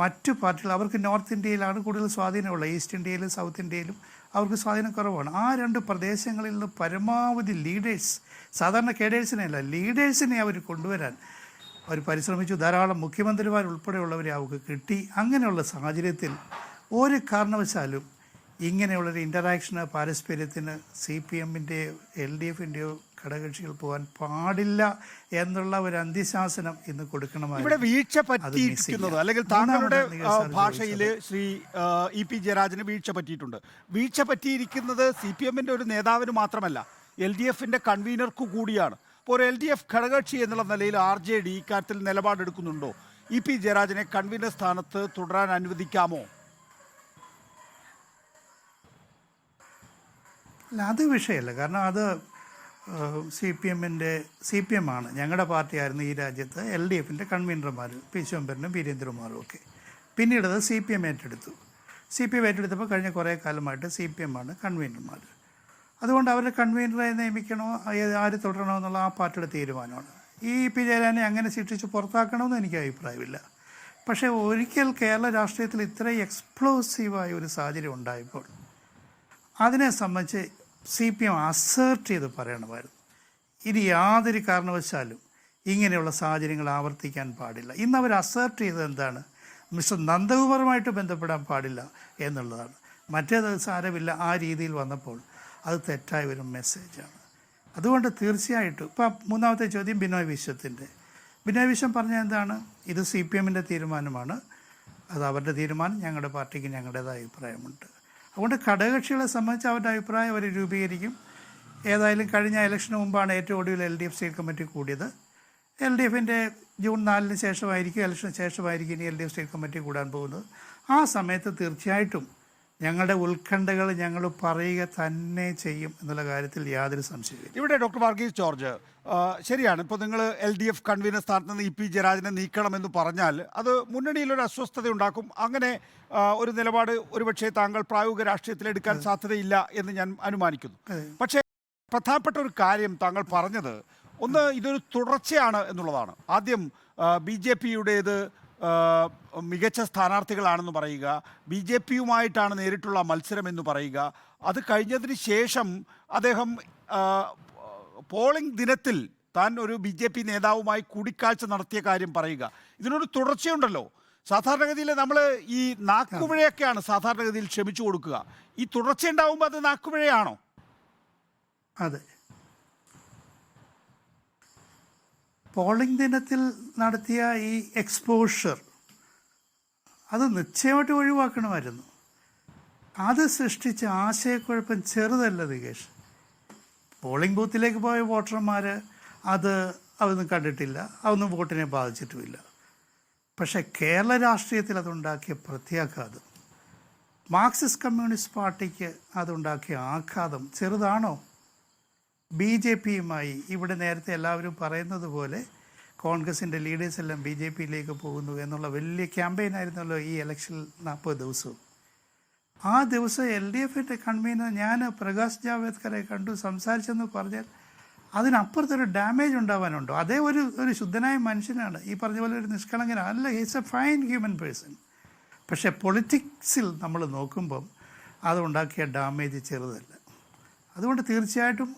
മറ്റു പാർട്ടികൾ, അവർക്ക് നോർത്ത് ഇന്ത്യയിലാണ് കൂടുതൽ സ്വാധീനമുള്ളത്. ഈസ്റ്റ് ഇന്ത്യയിലും സൗത്ത് ഇന്ത്യയിലും അവർക്ക് സ്വാധീനം കുറവാണ്. ആ 2 പ്രദേശങ്ങളിൽ നിന്ന് പരമാവധി ലീഡേഴ്സ്, സാധാരണ കേഡേഴ്സിനെയല്ല, ലീഡേഴ്സിനെ അവർ കൊണ്ടുവരാൻ അവർ പരിശ്രമിച്ചു. ധാരാളം മുഖ്യമന്ത്രിമാർ ഉൾപ്പെടെയുള്ളവരെ അവർക്ക് കിട്ടി. അങ്ങനെയുള്ള സാഹചര്യത്തിൽ ഒരു കാരണവശാലും ഇങ്ങനെയുള്ളൊരു ഇൻ്ററാക്ഷന്, പാരസ്പര്യത്തിന് CPMൻ്റെയോ LDFൻ്റെയോ ഘടകകക്ഷികൾ പോകാൻ പാടില്ല എന്നുള്ള ഒരു അന്ത്യശാസനം ഇന്ന് കൊടുക്കണമായിരുന്നു. ഇവിടെ വീഴ്ച പറ്റിയിരിക്കുന്നത്, അല്ലെങ്കിൽ താങ്കളുടെ ഭാഷയിൽ ശ്രീ EP ജയരാജന് വീഴ്ച പറ്റിയിട്ടുണ്ട്. വീഴ്ച പറ്റിയിരിക്കുന്നത് CPMൻ്റെ ഒരു നേതാവിന് മാത്രമല്ല, LDFൻ്റെ കൺവീനർക്ക് കൂടിയാണ്. അപ്പോൾ ഒരു LDF ഘടകകക്ഷി എന്നുള്ള നിലയിൽ RJD ഇക്കാര്യത്തിൽ നിലപാടെടുക്കുന്നുണ്ടോ? EP ജയരാജനെ കൺവീനർ സ്ഥാനത്ത് തുടരാൻ അനുവദിക്കാമോ? അല്ല, അത് വിഷയമല്ല. കാരണം അത് CPM ആണ് ഞങ്ങളുടെ പാർട്ടിയായിരുന്നു ഈ രാജ്യത്ത് LDFിൻ്റെ കൺവീനർമാർ വിശ്വംഭരനും വീരേന്ദ്രകുമാറും ഒക്കെ. പിന്നീട് അത് CPM ഏറ്റെടുത്തു. CPM ഏറ്റെടുത്തപ്പോൾ കഴിഞ്ഞ കുറേ കാലമായിട്ട് CPM ആണ് കൺവീനർമാർ. അതുകൊണ്ട് അവരെ കൺവീനറായി നിയമിക്കണോ ആര് തുടരണോ എന്നുള്ള ആ പാർട്ടിയുടെ തീരുമാനമാണ്. ഈ പി ജയരാജനെ അങ്ങനെ ശിക്ഷിച്ച് പുറത്താക്കണമെന്ന് എനിക്ക് അഭിപ്രായമില്ല. പക്ഷേ ഒരിക്കൽ കേരള രാഷ്ട്രീയത്തിൽ ഇത്രയും എക്സ്പ്ലോസീവായ ഒരു സാഹചര്യം ഉണ്ടായപ്പോൾ അതിനെ സംബന്ധിച്ച് CPM അസേർട്ട് ചെയ്ത് പറയണമായിരുന്നു. ഇനി യാതൊരു കാരണവശാലും ഇങ്ങനെയുള്ള സാഹചര്യങ്ങൾ ആവർത്തിക്കാൻ പാടില്ല. ഇന്ന് അവർ അസേർട്ട് ചെയ്തത് എന്താണ്? മിസ്റ്റർ നന്ദകുമാറുമായിട്ട് ബന്ധപ്പെടാൻ പാടില്ല എന്നുള്ളതാണ്. മറ്റേത് സാരമില്ല ആ രീതിയിൽ വന്നപ്പോൾ അത് തെറ്റായ ഒരു മെസ്സേജാണ്. അതുകൊണ്ട് തീർച്ചയായിട്ടും ഇപ്പം മൂന്നാമത്തെ ചോദ്യം ബിനോയ് വിശ്വത്തിൻ്റെ. ബിനോയ് വിശ്വം പറഞ്ഞ എന്താണ്? ഇത് CPMൻ്റെ തീരുമാനമാണ്, അത് അവരുടെ തീരുമാനം, ഞങ്ങളുടെ പാർട്ടിക്ക് ഞങ്ങളുടേതായ അഭിപ്രായമുണ്ട്. അതുകൊണ്ട് ഘടകകക്ഷികളെ സംബന്ധിച്ച് അവരുടെ അഭിപ്രായം അവർ രൂപീകരിക്കും. ഏതായാലും കഴിഞ്ഞ ഇലക്ഷന് മുമ്പാണ് ഏറ്റവും ഒടുവിൽ LDF സ്റ്റേറ്റ് കമ്മിറ്റി കൂടിയത്. LDFിൻ്റെ ജൂൺ 4 ശേഷമായിരിക്കും, ഇലക്ഷന് ശേഷമായിരിക്കും ഇനി LDF സ്റ്റേറ്റ് കമ്മിറ്റി കൂടാൻ പോകുന്നത്. ആ സമയത്ത് തീർച്ചയായിട്ടും ഞങ്ങളുടെ ഉത്കണ്ഠകൾ ഞങ്ങൾ പറയുക തന്നെ ചെയ്യും എന്നുള്ള കാര്യത്തിൽ യാതൊരു സംശയമില്ല. ഇവിടെ ഡോക്ടർ വർഗീസ് ജോർജ്, ശരിയാണ്, ഇപ്പോൾ നിങ്ങൾ LDF കൺവീനർ സ്ഥാനത്ത് നിന്ന് EP ജയരാജനെ നീക്കണമെന്ന് പറഞ്ഞാൽ അത് മുന്നണിയിലൊരു അസ്വസ്ഥത ഉണ്ടാക്കും. അങ്ങനെ ഒരു നിലപാട് ഒരുപക്ഷെ താങ്കൾ പ്രായോഗിക രാഷ്ട്രീയത്തിൽ എടുക്കാൻ സാധ്യതയില്ല എന്ന് ഞാൻ അനുമാനിക്കുന്നു. പക്ഷേ പ്രധാനപ്പെട്ട ഒരു കാര്യം താങ്കൾ പറഞ്ഞത്, ഒന്ന് ഇതൊരു തുടർച്ചയാണ് എന്നുള്ളതാണ്. ആദ്യം BJPയുടേത് മികച്ച സ്ഥാനാർത്ഥികളാണെന്ന് പറയുക, BJPയുമായിട്ടാണ് നേരിട്ടുള്ള മത്സരം എന്ന് പറയുക, അത് കഴിഞ്ഞതിന് ശേഷം അദ്ദേഹം പോളിംഗ് ദിനത്തിൽ താൻ ഒരു BJP നേതാവുമായി കൂടിക്കാഴ്ച നടത്തിയ കാര്യം പറയുക. ഇതിനൊരു തുടർച്ചയുണ്ടല്ലോ. സാധാരണഗതിയിൽ നമ്മൾ ഈ നാക്കുപിഴയൊക്കെയാണ് സാധാരണഗതിയിൽ ക്ഷമിച്ചു കൊടുക്കുക. ഈ തുടർച്ചയുണ്ടാവുമ്പോൾ അത് നാക്കുപിഴയാണോ? അതെ, പോളിംഗ് ദിനത്തിൽ നടത്തിയ ഈ എക്സ്പോഷർ അത് നിശ്ചയമായിട്ട് ഒഴിവാക്കണമായിരുന്നു. അത് സൃഷ്ടിച്ച ആശയക്കുഴപ്പം ചെറുതല്ല ദികേഷ്. പോളിംഗ് ബൂത്തിലേക്ക് പോയ വോട്ടർമാർ അതൊന്നും കണ്ടിട്ടില്ല, അതൊന്നും വോട്ടിനെ ബാധിച്ചിട്ടുമില്ല. പക്ഷേ കേരള രാഷ്ട്രീയത്തിൽ അതുണ്ടാക്കിയ പ്രത്യാഘാതം, മാർക്സിസ്റ്റ് കമ്മ്യൂണിസ്റ്റ് പാർട്ടിക്ക് അതുണ്ടാക്കിയ ആഘാതം ചെറുതാണോ? BJPയുമായി ഇവിടെ നേരത്തെ എല്ലാവരും പറയുന്നത് പോലെ കോൺഗ്രസിൻ്റെ ലീഡേഴ്സ് എല്ലാം BJPയിലേക്ക് പോകുന്നു എന്നുള്ള വലിയ ക്യാമ്പയിനായിരുന്നല്ലോ ഈ ഇലക്ഷനിൽ 40 ദിവസവും. ആ ദിവസം LDFിൻ്റെ കൺവീനർ ഞാൻ പ്രകാശ് ജാവ്ദേക്കറെ കണ്ടു, സംസാരിച്ചെന്ന് പറഞ്ഞാൽ അതിനപ്പുറത്തൊരു ഡാമേജ് ഉണ്ടാവാനുണ്ടോ? അതേ ഒരു ശുദ്ധനായ മനുഷ്യനാണ്, ഈ പറഞ്ഞ പോലെ ഒരു നിഷ്കളങ്കനാണ്, അല്ല, he's A fine human person. പക്ഷേ പൊളിറ്റിക്സിൽ നമ്മൾ നോക്കുമ്പം അതുണ്ടാക്കിയ ഡാമേജ് ചെറുതല്ല. അതുകൊണ്ട് തീർച്ചയായിട്ടും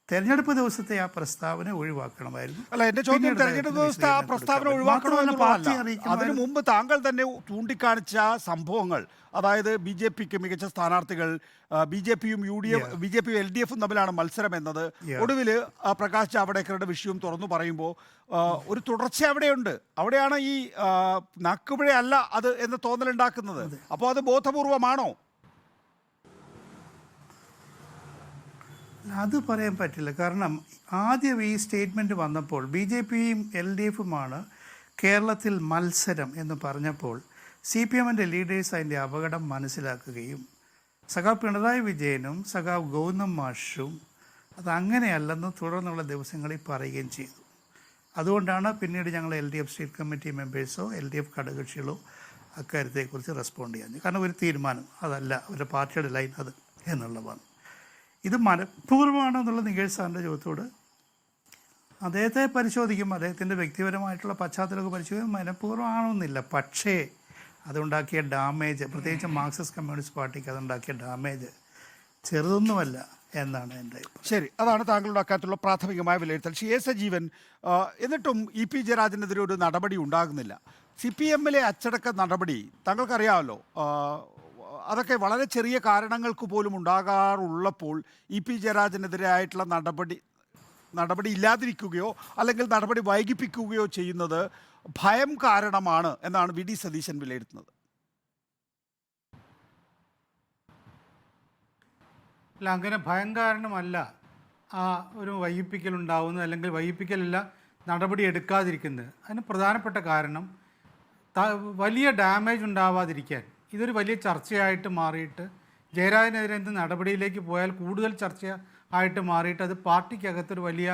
തെരഞ്ഞെടുപ്പ് ദിവസത്തെ ആ പ്രസ്താവന ഒഴിവാക്കണമായിരുന്നു. അല്ല, എന്റെ ചോദ്യം തെരഞ്ഞെടുപ്പ് ദിവസത്തെ ആ പ്രസ്താവന ഒഴിവാക്കണമെന്നുള്ളതല്ല. അതിനു മുമ്പ് താങ്കൾ തന്നെ ചൂണ്ടിക്കാണിച്ച സംഭവങ്ങൾ, അതായത് BJPക്ക് മികച്ച സ്ഥാനാർത്ഥികൾ, BJPയും LDFും തമ്മിലാണ് മത്സരം എന്നത്, ഒടുവിൽ പ്രകാശ് ജാവ്ദേക്കറുടെ വിഷയവും തുറന്നു പറയുമ്പോൾ ഒരു തുടർച്ച അവിടെയുണ്ട്. അവിടെയാണ് ഈ നാക്കുപിഴയല്ല അത് എന്ന തോന്നലുണ്ടാക്കുന്നത്. അപ്പോൾ അത് ബോധപൂർവമാണോ? അത് പറയാൻ പറ്റില്ല. കാരണം ആദ്യം ഈ സ്റ്റേറ്റ്മെൻറ്റ് വന്നപ്പോൾ BJPയും LDFുമാണ് കേരളത്തിൽ മത്സരം എന്ന് പറഞ്ഞപ്പോൾ CPMൻ്റെ ലീഡേഴ്സ് അതിൻ്റെ അപകടം മനസ്സിലാക്കുകയും സഖാവ് പിണറായി വിജയനും സഖാവ് ഗൗതം മാഷും അതങ്ങനെയല്ലെന്ന് തുടർന്നുള്ള ദിവസങ്ങളിൽ പറയുകയും ചെയ്തു. അതുകൊണ്ടാണ് പിന്നീട് ഞങ്ങൾ LDF സ്റ്റേറ്റ് കമ്മിറ്റി മെമ്പേഴ്സോ LDF ഘടകകക്ഷികളോ അക്കാര്യത്തെക്കുറിച്ച് റെസ്പോണ്ട് ചെയ്യാൻ. കാരണം ഒരു തീരുമാനം അതല്ല, അവരുടെ പാർട്ടിയുടെ ലൈൻ അത് എന്നുള്ളതാണ്. ഇത് മനഃപൂർവ്വമാണെന്നുള്ള നികേഷ് സാറിൻ്റെ ചോദ്യത്തോട് അദ്ദേഹത്തെ പരിശോധിക്കും, അദ്ദേഹത്തിൻ്റെ വ്യക്തിപരമായിട്ടുള്ള പശ്ചാത്തലമൊക്കെ പരിശോധിക്കും, മനഃപൂർവ്വമാണെന്നില്ല. പക്ഷേ അതുണ്ടാക്കിയ ഡാമേജ്, പ്രത്യേകിച്ച് മാർക്സിസ്റ്റ് കമ്മ്യൂണിസ്റ്റ് പാർട്ടിക്ക് അതുണ്ടാക്കിയ ഡാമേജ് ചെറുതൊന്നുമല്ല എന്നാണ് എൻ്റെ അഭിപ്രായം. ശരി, അതാണ് താങ്കളുടെ അക്കാര്യത്തിലുള്ള പ്രാഥമികമായ വിലയിരുത്തൽ. സജീവൻ, എന്നിട്ടും EP ജയരാജനെതിരെ ഒരു നടപടി ഉണ്ടാകുന്നില്ല. CPMലെ അച്ചടക്ക നടപടി താങ്കൾക്കറിയാമല്ലോ, അതൊക്കെ വളരെ ചെറിയ കാരണങ്ങൾക്ക് പോലും ഉണ്ടാകാറുള്ളപ്പോൾ EP ജയരാജനെതിരെ ആയിട്ടുള്ള നടപടി ഇല്ലാതിരിക്കുകയോ അല്ലെങ്കിൽ നടപടി വൈകിപ്പിക്കുകയോ ചെയ്യുന്നത് ഭയം കാരണമാണ് എന്നാണ് VD സതീശൻ വിലയിരുത്തുന്നത്. അല്ല, അങ്ങനെ ഭയം കാരണമല്ല ആ ഒരു വൈകിപ്പിക്കലുണ്ടാവുന്നത്, അല്ലെങ്കിൽ വൈകിപ്പിക്കലല്ല നടപടി എടുക്കാതിരിക്കുന്നത്. അതിന് പ്രധാനപ്പെട്ട കാരണം വലിയ ഡാമേജ് ഉണ്ടാവാതിരിക്കാൻ ഇതൊരു വലിയ ചർച്ചയായിട്ട് മാറിയിട്ട് ജയരാജനെതിരെ എന്ത് നടപടിയിലേക്ക് പോയാൽ കൂടുതൽ ചർച്ച ആയിട്ട് മാറിയിട്ട് അത് പാർട്ടിക്കകത്തൊരു വലിയ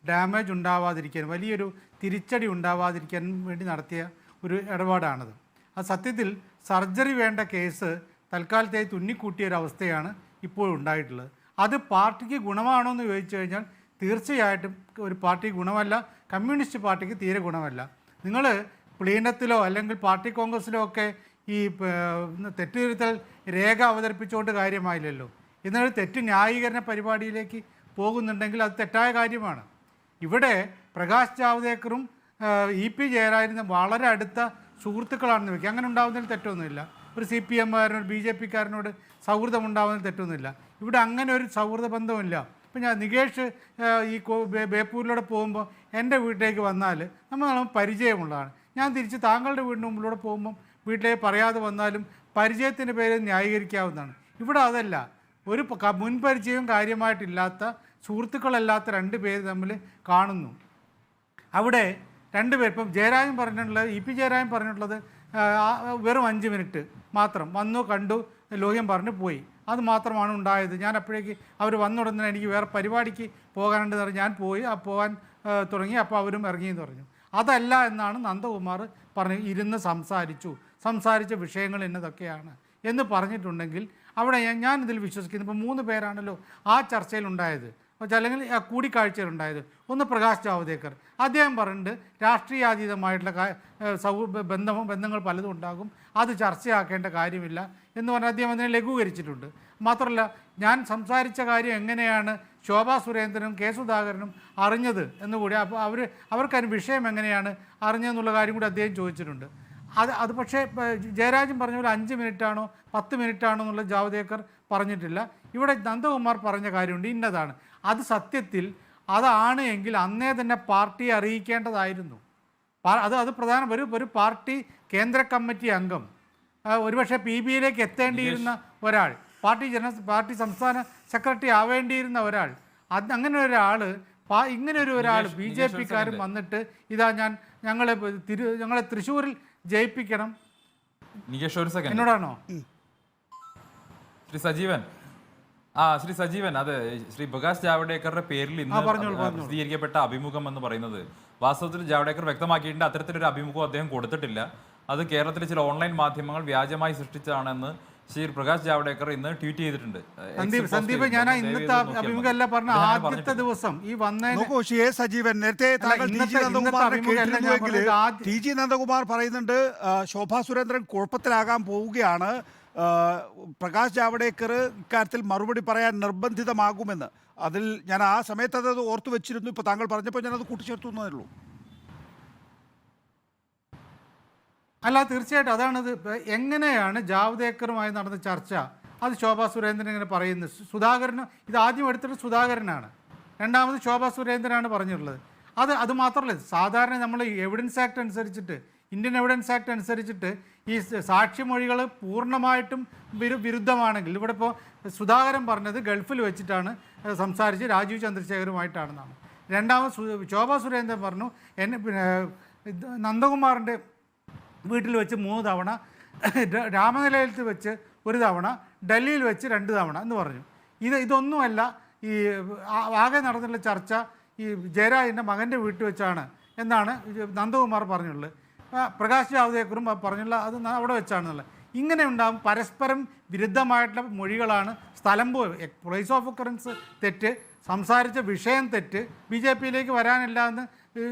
ഡാമേജ് ഉണ്ടാവാതിരിക്കാൻ, വലിയൊരു തിരിച്ചടി ഉണ്ടാവാതിരിക്കാൻ വേണ്ടി നടത്തിയ ഒരു ഇടപാടാണത്. അത് സത്യത്തിൽ സർജറി വേണ്ട കേസ് തൽക്കാലത്തേക്ക് തുന്നിക്കൂട്ടിയൊരവസ്ഥയാണ് ഇപ്പോൾ ഉണ്ടായിട്ടുള്ളത്. അത് പാർട്ടിക്ക് ഗുണമാണോ എന്ന് ചോദിച്ചു കഴിഞ്ഞാൽ തീർച്ചയായിട്ടും ഒരു പാർട്ടിക്ക് ഗുണമല്ല, കമ്മ്യൂണിസ്റ്റ് പാർട്ടിക്ക് തീരെ ഗുണമല്ല. നിങ്ങൾ പ്ലീനത്തിലോ അല്ലെങ്കിൽ പാർട്ടി കോൺഗ്രസ്സിലോ ഒക്കെ ഈ തെറ്റുതിരുത്തൽ രേഖ അവതരിപ്പിച്ചുകൊണ്ട് കാര്യമായില്ലല്ലോ. ഇന്നൊരു തെറ്റ് ന്യായീകരണ പരിപാടിയിലേക്ക് പോകുന്നുണ്ടെങ്കിൽ അത് തെറ്റായ കാര്യമാണ്. ഇവിടെ പ്രകാശ് ജാവ്ദേക്കറും ഇ പി ജയരാജനും വളരെ അടുത്ത സുഹൃത്തുക്കളാണെന്ന് വയ്ക്കുക. അങ്ങനെ ഉണ്ടാകുന്നതിൽ തെറ്റൊന്നുമില്ല. ഒരു CPM-കാരനോട് BJP-കാരനോട് സൗഹൃദം ഉണ്ടാകുന്നതിൽ തെറ്റൊന്നുമില്ല. ഇവിടെ അങ്ങനെ ഒരു സൗഹൃദ ബന്ധമില്ല. ഇപ്പം ഞാൻ നികേഷ് ഈ ബേപ്പൂരിലൂടെ പോകുമ്പോൾ എൻ്റെ വീട്ടിലേക്ക് വന്നാൽ നമ്മൾ പരിചയമുള്ളതാണ്. ഞാൻ തിരിച്ച് താങ്കളുടെ വീടിന് മുമ്പിലൂടെ പോകുമ്പം വീട്ടിലേക്ക് പറയാതെ വന്നാലും പരിചയത്തിൻ്റെ പേര് ന്യായീകരിക്കാവുന്നതാണ്. ഇവിടെ അതല്ല. ഒരു മുൻപരിചയവും കാര്യമായിട്ടില്ലാത്ത സുഹൃത്തുക്കളല്ലാത്ത രണ്ട് പേര് തമ്മിൽ കാണുന്നു. അവിടെ രണ്ടുപേർ ഇപ്പം ജയരാജൻ പറഞ്ഞിട്ടുള്ളത്, ഇ പി ജയരാജൻ പറഞ്ഞിട്ടുള്ളത് വെറും 5 മിനിറ്റ് മാത്രം വന്നു കണ്ടു ലോഹ്യം പറഞ്ഞു പോയി. അത് മാത്രമാണ് ഉണ്ടായത്. ഞാൻ അപ്പോഴേക്ക് അവർ വന്നുടനെ എനിക്ക് വേറെ പരിപാടിക്ക് പോകാനുണ്ടെന്ന് പറഞ്ഞ് ഞാൻ പോയി. പോകാൻ തുടങ്ങി. അപ്പോൾ അവരും ഇറങ്ങിയെന്ന് പറഞ്ഞു. അതല്ല എന്നാണ് നന്ദകുമാർ പറഞ്ഞു. ഇരുന്ന് സംസാരിച്ച വിഷയങ്ങൾ എന്നതൊക്കെയാണ് എന്ന് പറഞ്ഞിട്ടുണ്ടെങ്കിൽ അവിടെ ഞാൻ ഇതിൽ വിശ്വസിക്കുന്നു. ഇപ്പോൾ 3 പേരാണല്ലോ ആ ചർച്ചയിലുണ്ടായത്, അല്ലെങ്കിൽ ആ കൂടിക്കാഴ്ചയിലുണ്ടായത്. ഒന്ന് പ്രകാശ് ജാവ്ദേക്കർ, അദ്ദേഹം പറഞ്ഞിട്ട് രാഷ്ട്രീയാതീതമായിട്ടുള്ള ബന്ധങ്ങൾ പലതും ഉണ്ടാകും, അത് ചർച്ചയാക്കേണ്ട കാര്യമില്ല എന്ന് പറഞ്ഞാൽ അദ്ദേഹം അതിനെ ലഘൂകരിച്ചിട്ടുണ്ട്. മാത്രമല്ല ഞാൻ സംസാരിച്ച കാര്യം എങ്ങനെയാണ് ശോഭാ സുരേന്ദ്രനും കെ സുധാകരനും അറിഞ്ഞത് എന്നുകൂടി, അപ്പോൾ അവർക്കതിന് വിഷയം എങ്ങനെയാണ് അറിഞ്ഞതെന്നുള്ള കാര്യം കൂടി അദ്ദേഹം ചോദിച്ചിട്ടുണ്ട്. അത് പക്ഷേ ജയരാജൻ പറഞ്ഞ പോലെ 5 മിനിറ്റാണോ 10 മിനിറ്റാണോ എന്നുള്ള ജാവ്ദേക്കർ പറഞ്ഞിട്ടില്ല. ഇവിടെ നന്ദകുമാർ പറഞ്ഞ കാര്യമുണ്ട്, ഇന്നതാണ്. അത് സത്യത്തിൽ അതാണ് എങ്കിൽ അന്നേ തന്നെ പാർട്ടിയെ അറിയിക്കേണ്ടതായിരുന്നു. അത് പ്രധാന ഒരു പാർട്ടി കേന്ദ്ര കമ്മിറ്റി അംഗം, ഒരുപക്ഷെ PBയിലേക്ക് എത്തേണ്ടിയിരുന്ന ഒരാൾ, പാർട്ടി സംസ്ഥാന സെക്രട്ടറി ആവേണ്ടിയിരുന്ന ഒരാൾ, അങ്ങനെ ഒരാൾ ഇങ്ങനെ ഒരാൾ BJP-ക്കാരും വന്നിട്ട് ഇതാ ഞങ്ങളെ തൃശ്ശൂരിൽ ജയിപ്പിക്കണം എന്നോടാണോ? ശ്രീ സജീവൻ, അതെ, ശ്രീ പ്രകാശ് ജാവ്ദേക്കറുടെ പേരിൽ ഇന്ന് പ്രസിദ്ധീകരിക്കപ്പെട്ട അഭിമുഖം എന്ന് പറയുന്നത് വാസ്തവത്തിൽ ജാവ്ദേക്കർ വ്യക്തമാക്കിയിട്ടുണ്ട് അത്തരത്തിലൊരു അഭിമുഖം അദ്ദേഹം കൊടുത്തിട്ടില്ല. അത് കേരളത്തിലെ ചില ഓൺലൈൻ മാധ്യമങ്ങൾ വ്യാജമായി സൃഷ്ടിച്ചതാണെന്ന് ശ്രീ പ്രകാശ് ജാവ്ദേക്കർ ഇന്ന് ട്വീറ്റ് ചെയ്തിട്ടുണ്ട്. സന്ദീപ്, ഞാൻ ഇന്നത്തെ അഭിമുഖമല്ല പറഞ്ഞ ആദ്യത്തെ ദിവസം ഈ സജീവൻ നേരത്തെ TG നന്ദകുമാർ പറയുന്നുണ്ട് ശോഭാ സുരേന്ദ്രൻ കുഴപ്പത്തിലാകാൻ പോവുകയാണ്, പ്രകാശ് ജാവ്ദേക്കർ ഇക്കാര്യത്തിൽ മറുപടി പറയാൻ നിർബന്ധിതമാകുമെന്ന്. അതിൽ ഞാൻ ആ സമയത്ത് അത് ഓർത്തു വെച്ചിരുന്നു. ഇപ്പോൾ താങ്കൾ പറഞ്ഞപ്പോൾ ഞാനത് കൂട്ടിച്ചേർത്തു എന്നേ ഉള്ളൂ. അല്ല, തീർച്ചയായിട്ടും അതാണത്. എങ്ങനെയാണ് ജാവ്ദേക്കറുമായി നടന്ന ചർച്ച, അത് ശോഭാ സുരേന്ദ്രൻ ഇങ്ങനെ പറയുന്നത്. സുധാകരന് ഇത് ആദ്യം എടുത്തിട്ട് സുധാകരനാണ്, രണ്ടാമത് ശോഭാ സുരേന്ദ്രനാണ് പറഞ്ഞിട്ടുള്ളത്. അത് മാത്രമല്ല, സാധാരണ നമ്മൾ എവിഡൻസ് ആക്ട് അനുസരിച്ചിട്ട്, ഇന്ത്യൻ എവിഡൻസ് ആക്ട് അനുസരിച്ചിട്ട് ഈ സാക്ഷിമൊഴികൾ പൂർണ്ണമായിട്ടും വിരുദ്ധമാണെങ്കിൽ, ഇവിടെ ഇപ്പോൾ സുധാകരൻ പറഞ്ഞത് ഗൾഫിൽ വെച്ചിട്ടാണ് സംസാരിച്ച് രാജീവ് ചന്ദ്രശേഖരുമായിട്ടാണെന്നാണ്. രണ്ടാമത് ശോഭാ സുരേന്ദ്രൻ പറഞ്ഞു നന്ദകുമാറിൻ്റെ വീട്ടിൽ വെച്ച് 3 തവണ, രാമനിലയത്തിൽ വെച്ച് 1 തവണ, ഡൽഹിയിൽ വെച്ച് 2 തവണ എന്ന് പറഞ്ഞു. ഇതൊന്നുമല്ല ഈ ആകെ നടന്നിട്ടുള്ള ചർച്ച ഈ ജയരാജൻ്റെ മകൻ്റെ വീട്ടിൽ വെച്ചാണ് എന്നാണ് നന്ദകുമാർ പറഞ്ഞുള്ളത്. പ്രകാശ് ജാവ്ദേക്കറും പറഞ്ഞുള്ള അത് അവിടെ വെച്ചാണെന്നുള്ളത്. ഇങ്ങനെ ഉണ്ടാകും പരസ്പരം വിരുദ്ധമായിട്ടുള്ള മൊഴികളാണ്. സ്ഥലം പ്ലേസ് ഓഫ് ഒക്കറൻസ് തെറ്റ്, സംസാരിച്ച വിഷയം തെറ്റ്. BJP-യിലേക്ക് വരാനില്ല എന്ന്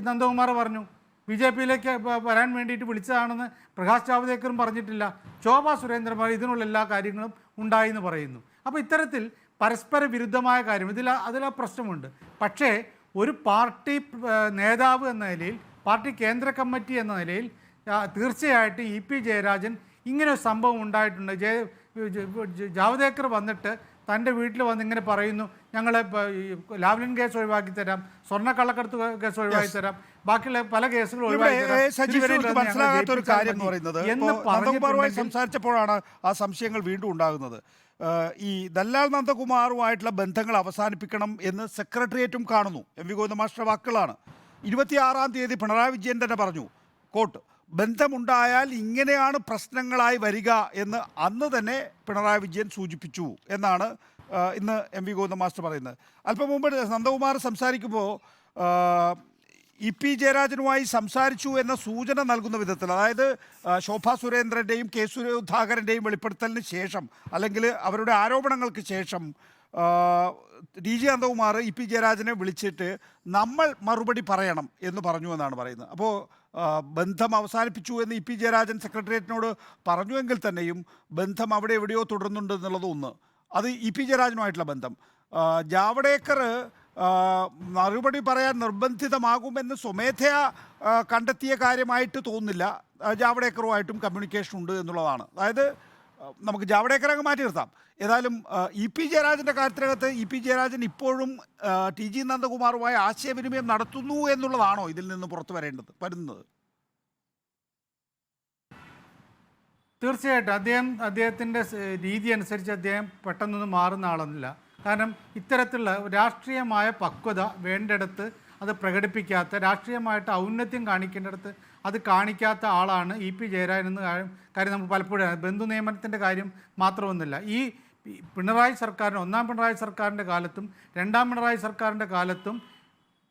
നന്ദകുമാർ പറഞ്ഞു. BJP-യിലേക്ക് വരാൻ വേണ്ടിയിട്ട് വിളിച്ചതാണെന്ന് പ്രകാശ് ജാവ്ദേക്കറും പറഞ്ഞിട്ടില്ല. ശോഭാ സുരേന്ദ്രൻ ഇതിനുള്ള എല്ലാ കാര്യങ്ങളും ഉണ്ടായി എന്ന് പറയുന്നു. അപ്പോൾ ഇത്തരത്തിൽ പരസ്പര വിരുദ്ധമായ കാര്യം അതിലാ പ്രശ്നമുണ്ട്. പക്ഷേ ഒരു പാർട്ടി നേതാവ് എന്ന നിലയിൽ, പാർട്ടി കേന്ദ്ര കമ്മിറ്റി എന്ന നിലയിൽ തീർച്ചയായിട്ടും ഇ പി ജയരാജൻ ഇങ്ങനെ ഒരു സംഭവം ഉണ്ടായിട്ടുണ്ട്. ജാവ്ദേക്കർ വന്നിട്ട് തൻ്റെ വീട്ടിൽ വന്ന് ഇങ്ങനെ പറയുന്നു, ഞങ്ങളെ ലാവ്ലിൻ കേസ് ഒഴിവാക്കി തരാം, സ്വർണ്ണക്കള്ളക്കടത്ത് കേസ് ഒഴിവാക്കി തരാം, ബാക്കിയുള്ള പല കേസുകൾ മനസ്സിലാകാത്ത ഒരു കാര്യം എന്ന് പറയുന്നത്, നന്ദകുമാറുമായി സംസാരിച്ചപ്പോഴാണ് ആ സംശയങ്ങൾ വീണ്ടും ഉണ്ടാകുന്നത്. ഈ ദല്ലാൽ നന്ദകുമാറുമായിട്ടുള്ള ബന്ധങ്ങൾ അവസാനിപ്പിക്കണം എന്ന് സെക്രട്ടേറിയറ്റും കാണുന്നു. MV ഗോവിന്ദ മാസ്റ്റർ വാക്കുകളാണ്. 26-ാം തീയതി പിണറായി വിജയൻ തന്നെ പറഞ്ഞു, കോട്ട്, ബന്ധമുണ്ടായാൽ ഇങ്ങനെയാണ് പ്രശ്നങ്ങളായി വരിക എന്ന് അന്ന് തന്നെ പിണറായി വിജയൻ സൂചിപ്പിച്ചു എന്നാണ് ഇന്ന് എം വി ഗോവിന്ദൻ മാസ്റ്റർ പറയുന്നത്. അല്പം മുമ്പ് നന്ദകുമാർ സംസാരിക്കുമ്പോൾ ഇ.പി. ജയരാജനുമായി സംസാരിച്ചു എന്ന സൂചന നൽകുന്ന വിധത്തിൽ, അതായത് ശോഭാ സുരേന്ദ്രൻ്റെയും കെ സുധാകരൻ്റെയും വെളിപ്പെടുത്തലിന് ശേഷം അല്ലെങ്കിൽ അവരുടെ ആരോപണങ്ങൾക്ക് ശേഷം DG നന്ദകുമാർ ഇ.പി. ജയരാജനെ വിളിച്ചിട്ട് നമ്മൾ മറുപടി പറയണം എന്ന് പറഞ്ഞു എന്നാണ് പറയുന്നത്. അപ്പോൾ ബന്ധം അവസാനിപ്പിച്ചു എന്ന് ഇ.പി. ജയരാജൻ സെക്രട്ടേറിയറ്റിനോട് പറഞ്ഞുവെങ്കിൽ തന്നെയും ബന്ധം അവിടെ എവിടെയോ തുടരുന്നുണ്ട് എന്നുള്ളത് ഒന്ന്. അത് ഇ.പി. ജയരാജനുമായിട്ടുള്ള ബന്ധം. ജാവ്ദേക്കർ മറുപടി പറയാൻ നിർബന്ധിതമാകുമെന്ന് സ്വമേധയാ കണ്ടെത്തിയ കാര്യമായിട്ട് തോന്നുന്നില്ല. ജാവ്ദേക്കറുമായിട്ടും കമ്മ്യൂണിക്കേഷൻ ഉണ്ട് എന്നുള്ളതാണ്. അതായത് നമുക്ക് ജാവ്ദേക്കർ അങ്ങ് മാറ്റി നിർത്താം. ഏതായാലും ഇ.പി. ജയരാജൻ്റെ കാര്യത്തിനകത്ത് ഇ.പി. ജയരാജൻ ഇപ്പോഴും ടി.ജി. നന്ദകുമാറുമായി ആശയവിനിമയം നടത്തുന്നു എന്നുള്ളതാണോ ഇതിൽ നിന്ന് പുറത്തു വരുന്നത്? തീർച്ചയായിട്ടും അദ്ദേഹത്തിൻ്റെ രീതി അനുസരിച്ച് അദ്ദേഹം പെട്ടെന്നൊന്നും മാറുന്ന ആളൊന്നുമില്ല. കാരണം ഇത്തരത്തിലുള്ള രാഷ്ട്രീയമായ പക്വത വേണ്ടിടത്ത് അത് പ്രകടിപ്പിക്കാത്ത, രാഷ്ട്രീയമായിട്ട് ഔന്നത്യം കാണിക്കേണ്ടിടത്ത് അത് കാണിക്കാത്ത ആളാണ് ഇ.പി. ജയരാജൻ എന്ന കാര്യം നമുക്ക് പലപ്പോഴും ബന്ധു നിയമനത്തിൻ്റെ കാര്യം മാത്രമൊന്നുമില്ല. ഈ പിണറായി സർക്കാരിന്, ഒന്നാം പിണറായി സർക്കാരിൻ്റെ കാലത്തും രണ്ടാം പിണറായി സർക്കാരിൻ്റെ കാലത്തും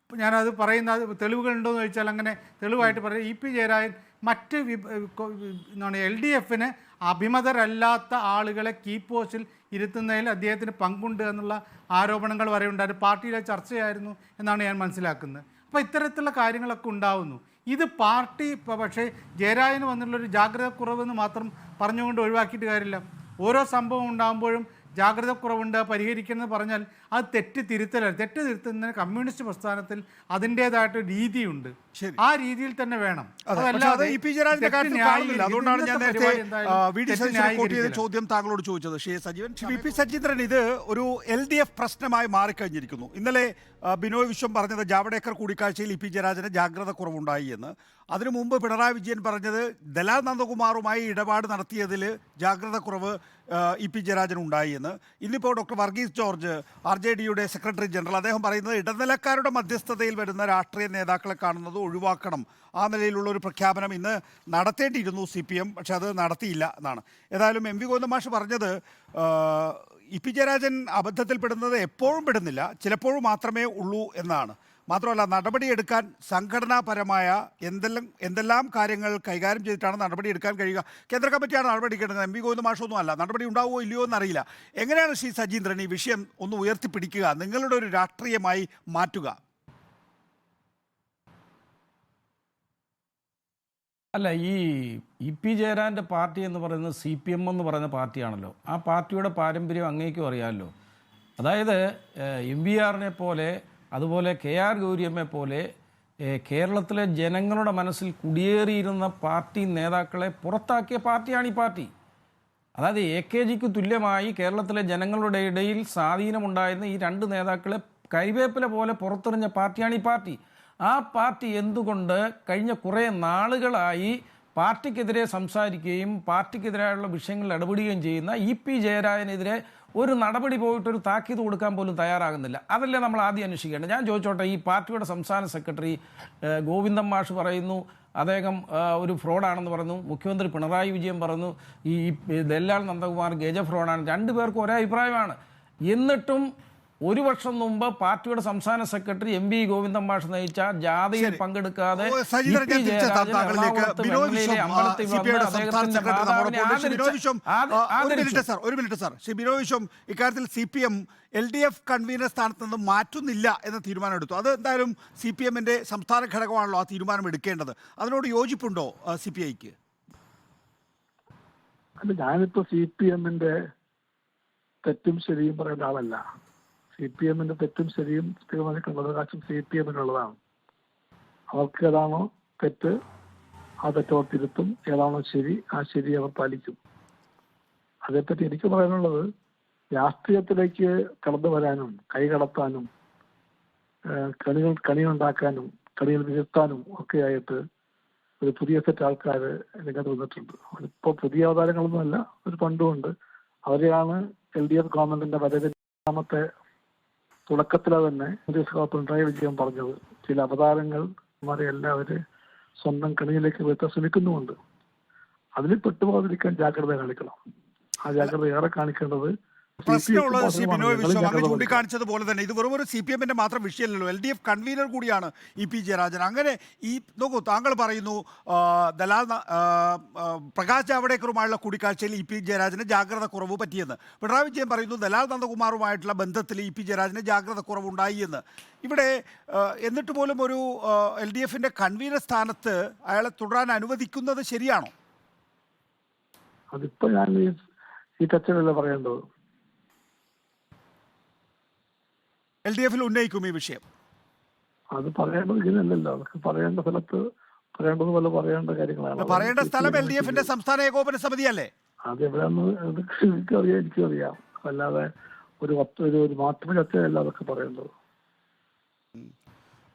ഞാനത് പറയുന്ന തെളിവുകളുണ്ടോയെന്ന് ചോദിച്ചാൽ അങ്ങനെ തെളിവായിട്ട് പറയും. ഇ.പി. ജയരാജൻ മറ്റ് എന്താണ് LDFന് അഭിമതരല്ലാത്ത ആളുകളെ കീ പോസ്റ്റിൽ ഇരുത്തുന്നതിൽ അദ്ദേഹത്തിന് പങ്കുണ്ട് എന്നുള്ള ആരോപണങ്ങൾ വരെ ഉണ്ടായിരുന്നു. പാർട്ടിയിലെ ചർച്ചയായിരുന്നു എന്നാണ് ഞാൻ മനസ്സിലാക്കുന്നത്. അപ്പോൾ ഇത്തരത്തിലുള്ള കാര്യങ്ങളൊക്കെ ഉണ്ടാവുന്നു. ഇത് പാർട്ടി പക്ഷേ ജയരാജന് വന്നിട്ടുള്ളൊരു ജാഗ്രത കുറവെന്ന് മാത്രം പറഞ്ഞുകൊണ്ട് ഒഴിവാക്കിയിട്ട് കാര്യമില്ല. ഓരോ സംഭവം ഉണ്ടാകുമ്പോഴും ജാഗ്രത കുറവുണ്ട്, പരിഹരിക്കുന്നത് പറഞ്ഞാൽ അത് തെറ്റ് തിരുത്തുന്നതിന് കമ്മ്യൂണിസ്റ്റ് പ്രസ്ഥാനത്തിൽ അതിൻ്റെതായിട്ട് രീതിയുണ്ട്. ആ രീതിയിൽ തന്നെ വേണം. അതുകൊണ്ടാണ് ഞാൻ നേരത്തെ ചോദ്യം താങ്കളോട് ചോദിച്ചത്. ശ്രീ സജീവൻ, വി.പി. സജീന്ദ്രൻ, ഇത് ഒരു LDF പ്രശ്നമായി മാറിക്കഴിഞ്ഞിരിക്കുന്നു. ഇന്നലെ ബിനോയ് വിശ്വം പറഞ്ഞത് ജാവ്ദേക്കർ കൂടിക്കാഴ്ചയിൽ ഇ.പി. ജയരാജന് ജാഗ്രത കുറവുണ്ടായി എന്ന്. അതിനു മുമ്പ് പിണറായി വിജയൻ പറഞ്ഞത് ദലാൽ നന്ദകുമാറുമായി ഇടപാട് നടത്തിയതിൽ ജാഗ്രത കുറവ് ഇ.പി. ജയരാജൻ ഉണ്ടായി എന്ന്. ഇന്നിപ്പോൾ ഡോക്ടർ വർഗീസ് ജോർജ്, RJDയുടെ സെക്രട്ടറി ജനറൽ, അദ്ദേഹം പറയുന്നത് ഇടനിലക്കാരുടെ മധ്യസ്ഥതയിൽ വരുന്ന രാഷ്ട്രീയ നേതാക്കളെ കാണുന്നത് ഒഴിവാക്കണം. ആ നിലയിലുള്ള ഒരു പ്രഖ്യാപനം ഇന്ന് നടത്തേണ്ടിയിരുന്നു CPM, പക്ഷെ അത് നടത്തിയില്ല എന്നാണ്. ഏതായാലും എം വി ഗോവിന്ദൻ മാഷ് പറഞ്ഞത് ഇ.പി. ജയരാജൻ അബദ്ധത്തിൽപ്പെടുന്നത് എപ്പോഴും പെടുന്നില്ല, ചിലപ്പോഴും മാത്രമേ ഉള്ളൂ എന്നാണ്. മാത്രമല്ല, നടപടിയെടുക്കാൻ സംഘടനാപരമായ എന്തെല്ലാം കാര്യങ്ങൾ കൈകാര്യം ചെയ്തിട്ടാണ് നടപടിയെടുക്കാൻ കഴിയുക. കേന്ദ്ര കമ്മിറ്റിയാണ് നടപടിയെടുക്കുന്നത്, എം വി ഗോവിന്ദൻ മാഷൊന്നും അല്ല. നടപടി ഉണ്ടാവുമോ ഇല്ലയോ എന്നറിയില്ല. എങ്ങനെയാണ് ശ്രീ സജീന്ദ്രൻ ഈ വിഷയം ഒന്ന് ഉയർത്തിപ്പിടിക്കുക, നിങ്ങളുടെ ഒരു രാഷ്ട്രീയമായി മാറ്റുക? അല്ല, ഈ ഇ.പി. ജയരാജൻ്റെ പാർട്ടി എന്ന് പറയുന്നത് CPM എന്ന് പറയുന്ന പാർട്ടിയാണല്ലോ. ആ പാർട്ടിയുടെ പാരമ്പര്യം അങ്ങേക്കും അറിയാമല്ലോ. അതായത് MVR-നെ പോലെ, അതുപോലെ KR ഗൗരിയമ്മയെ പോലെ കേരളത്തിലെ ജനങ്ങളുടെ മനസ്സിൽ കുടിയേറിയിരുന്ന പാർട്ടി നേതാക്കളെ പുറത്താക്കിയ പാർട്ടിയാണ് ഈ പാർട്ടി. അതായത് AKGക്ക് തുല്യമായി കേരളത്തിലെ ജനങ്ങളുടെ ഇടയിൽ സ്വാധീനമുണ്ടായിരുന്ന ഈ രണ്ട് നേതാക്കളെ കരിവേപ്പില പോലെ പുറത്തെറിഞ്ഞ പാർട്ടിയാണ് ഈ പാർട്ടി. ആ പാർട്ടി എന്തുകൊണ്ട് കഴിഞ്ഞ കുറേ നാളുകളായി പാർട്ടിക്കെതിരെ സംസാരിക്കുകയും പാർട്ടിക്കെതിരായുള്ള വിഷയങ്ങളിൽ ഇടപെടുകയും ചെയ്യുന്ന ഇ.പി. ജയരാജനെതിരെ ഒരു നടപടി പോയിട്ടൊരു താക്കീത് കൊടുക്കാൻ പോലും തയ്യാറാകുന്നില്ല? അതല്ലേ നമ്മൾ ആദ്യം അന്വേഷിക്കേണ്ടത്. ഞാൻ ചോദിച്ചോട്ടെ, ഈ പാർട്ടിയുടെ സംസ്ഥാന സെക്രട്ടറി ഗോവിന്ദൻ മാഷ് പറയുന്നു അദ്ദേഹം ഒരു ഫ്രോഡാണെന്ന് പറഞ്ഞു, മുഖ്യമന്ത്രി പിണറായി വിജയൻ പറഞ്ഞു ഈ ദലാൽ നന്ദകുമാർ ഗജ ഫ്രോഡാണ്. രണ്ടുപേർക്കും ഒരേ അഭിപ്രായമാണ്. എന്നിട്ടും ഒരു വർഷം മുമ്പ് പാർട്ടിയുടെ സംസ്ഥാന സെക്രട്ടറി എം വി ഗോവിന്ദൻ മാഷ് നയിച്ച ജാഥയിൽ പങ്കെടുക്കാതെ ഇക്കാര്യത്തിൽ CPM LDF കൺവീനർ സ്ഥാനത്ത് നിന്ന് മാറ്റുന്നില്ല എന്ന തീരുമാനം എടുത്തു. അത് എന്തായാലും CPM-ന്റെ സംസ്ഥാന ഘടകമാണല്ലോ ആ തീരുമാനം എടുക്കേണ്ടത്. അതിനോട് യോജിപ്പുണ്ടോ CPI-ക്ക്? അല്ല, ഞാനിപ്പോ CPM-ന്റെ തെറ്റും ശരിയും പറയുന്ന ആളല്ല. CPM-ന്റെ തെറ്റും ശരിയും തീരുമാനിക്കേണ്ട അവകാശം CPM-നുള്ളതാണ്. അവർക്ക് ഏതാണോ തെറ്റ് ആ തെറ്റ് അവർ തിരുത്തും, ഏതാണോ ശരി ആ ശരി അവർ പാലിക്കും. അതേപ്പറ്റി എനിക്ക് പറയാനുള്ളത്, രാഷ്ട്രീയത്തിലേക്ക് കടന്നു വരാനും കൈകടത്താനും കണിയുണ്ടാക്കാനും കണികൾ വീഴ്ത്താനും ഒക്കെ ആയിട്ട് ഒരു പുതിയ സെറ്റ് ആൾക്കാർ രംഗത്ത് വന്നിട്ടുണ്ട്. അതിപ്പോൾ പുതിയ അവതാരങ്ങളൊന്നുമല്ല, ഒരു പണ്ടുമുണ്ട്. അവരെയാണ് LDF ഗവൺമെന്റിന്റെ വരവിന്റെ തുടക്കത്തിലെ തന്നെ പിണറായി വിജയൻ പറഞ്ഞത്, ചില അവതാരങ്ങൾ എല്ലാവരും സ്വന്തം കണിയിലേക്ക് വീഴ്ത്താൻ ശ്രമിക്കുന്നുമുണ്ട്. അതിൽ പെട്ടുപോകാതിരിക്കാൻ ജാഗ്രത കാണിക്കണം. ആ ജാഗ്രത ഏറെ കാണിക്കേണ്ടത് പ്രശ്നമുള്ളത് ശ്രീ ബിനോയ് വിശ്വം അങ്ങ് ഞങ്ങൾ ചൂണ്ടിക്കാണിച്ചതുപോലെ തന്നെ ഇത് വെറും ഒരു CPM-ന്റെ മാത്രം വിഷയമല്ലല്ലോ, LDF കൺവീനർ കൂടിയാണ് EP ജയരാജൻ. അങ്ങനെ ഈ നോക്കൂ, താങ്കൾ പറയുന്നു പ്രകാശ് ജാവ്ദേക്കറുമായുള്ള കൂടിക്കാഴ്ചയിൽ EP ജയരാജന് ജാഗ്രത കുറവ് പറ്റിയെന്ന്. പിണറായി വിജയൻ പറയുന്നു ദലാൽ നന്ദകുമാറുമായിട്ടുള്ള ബന്ധത്തിൽ EP ജയരാജന് ജാഗ്രത കുറവുണ്ടായി എന്ന്. ഇവിടെ എന്നിട്ട് പോലും ഒരു LDF-ന്റെ കൺവീനർ സ്ഥാനത്ത് അയാളെ തുടരാൻ അനുവദിക്കുന്നത് ശരിയാണോ? അതിപ്പോ ഞാൻ ഈ ചർച്ചയിലല്ല പറയേണ്ടത്. LDF-ൽ ഉന്നയിക്കും ഈ വിഷയം. അത് പറയേണ്ടത് ഇങ്ങനെയല്ലല്ലോ. അതൊക്കെ പറയേണ്ട സ്ഥലത്ത് പറയേണ്ടതുപോലെ പറയേണ്ട കാര്യങ്ങളാണ്. പറയേണ്ട സ്ഥലം LDF-ന്റെ സംസ്ഥാന ഏകോപന സമിതിയല്ലേ? അത് എവിടെയാന്ന് എനിക്കും അറിയാം. അല്ലാതെ ഒരു മാധ്യമ ചർച്ചയല്ല അതൊക്കെ പറയേണ്ടത്.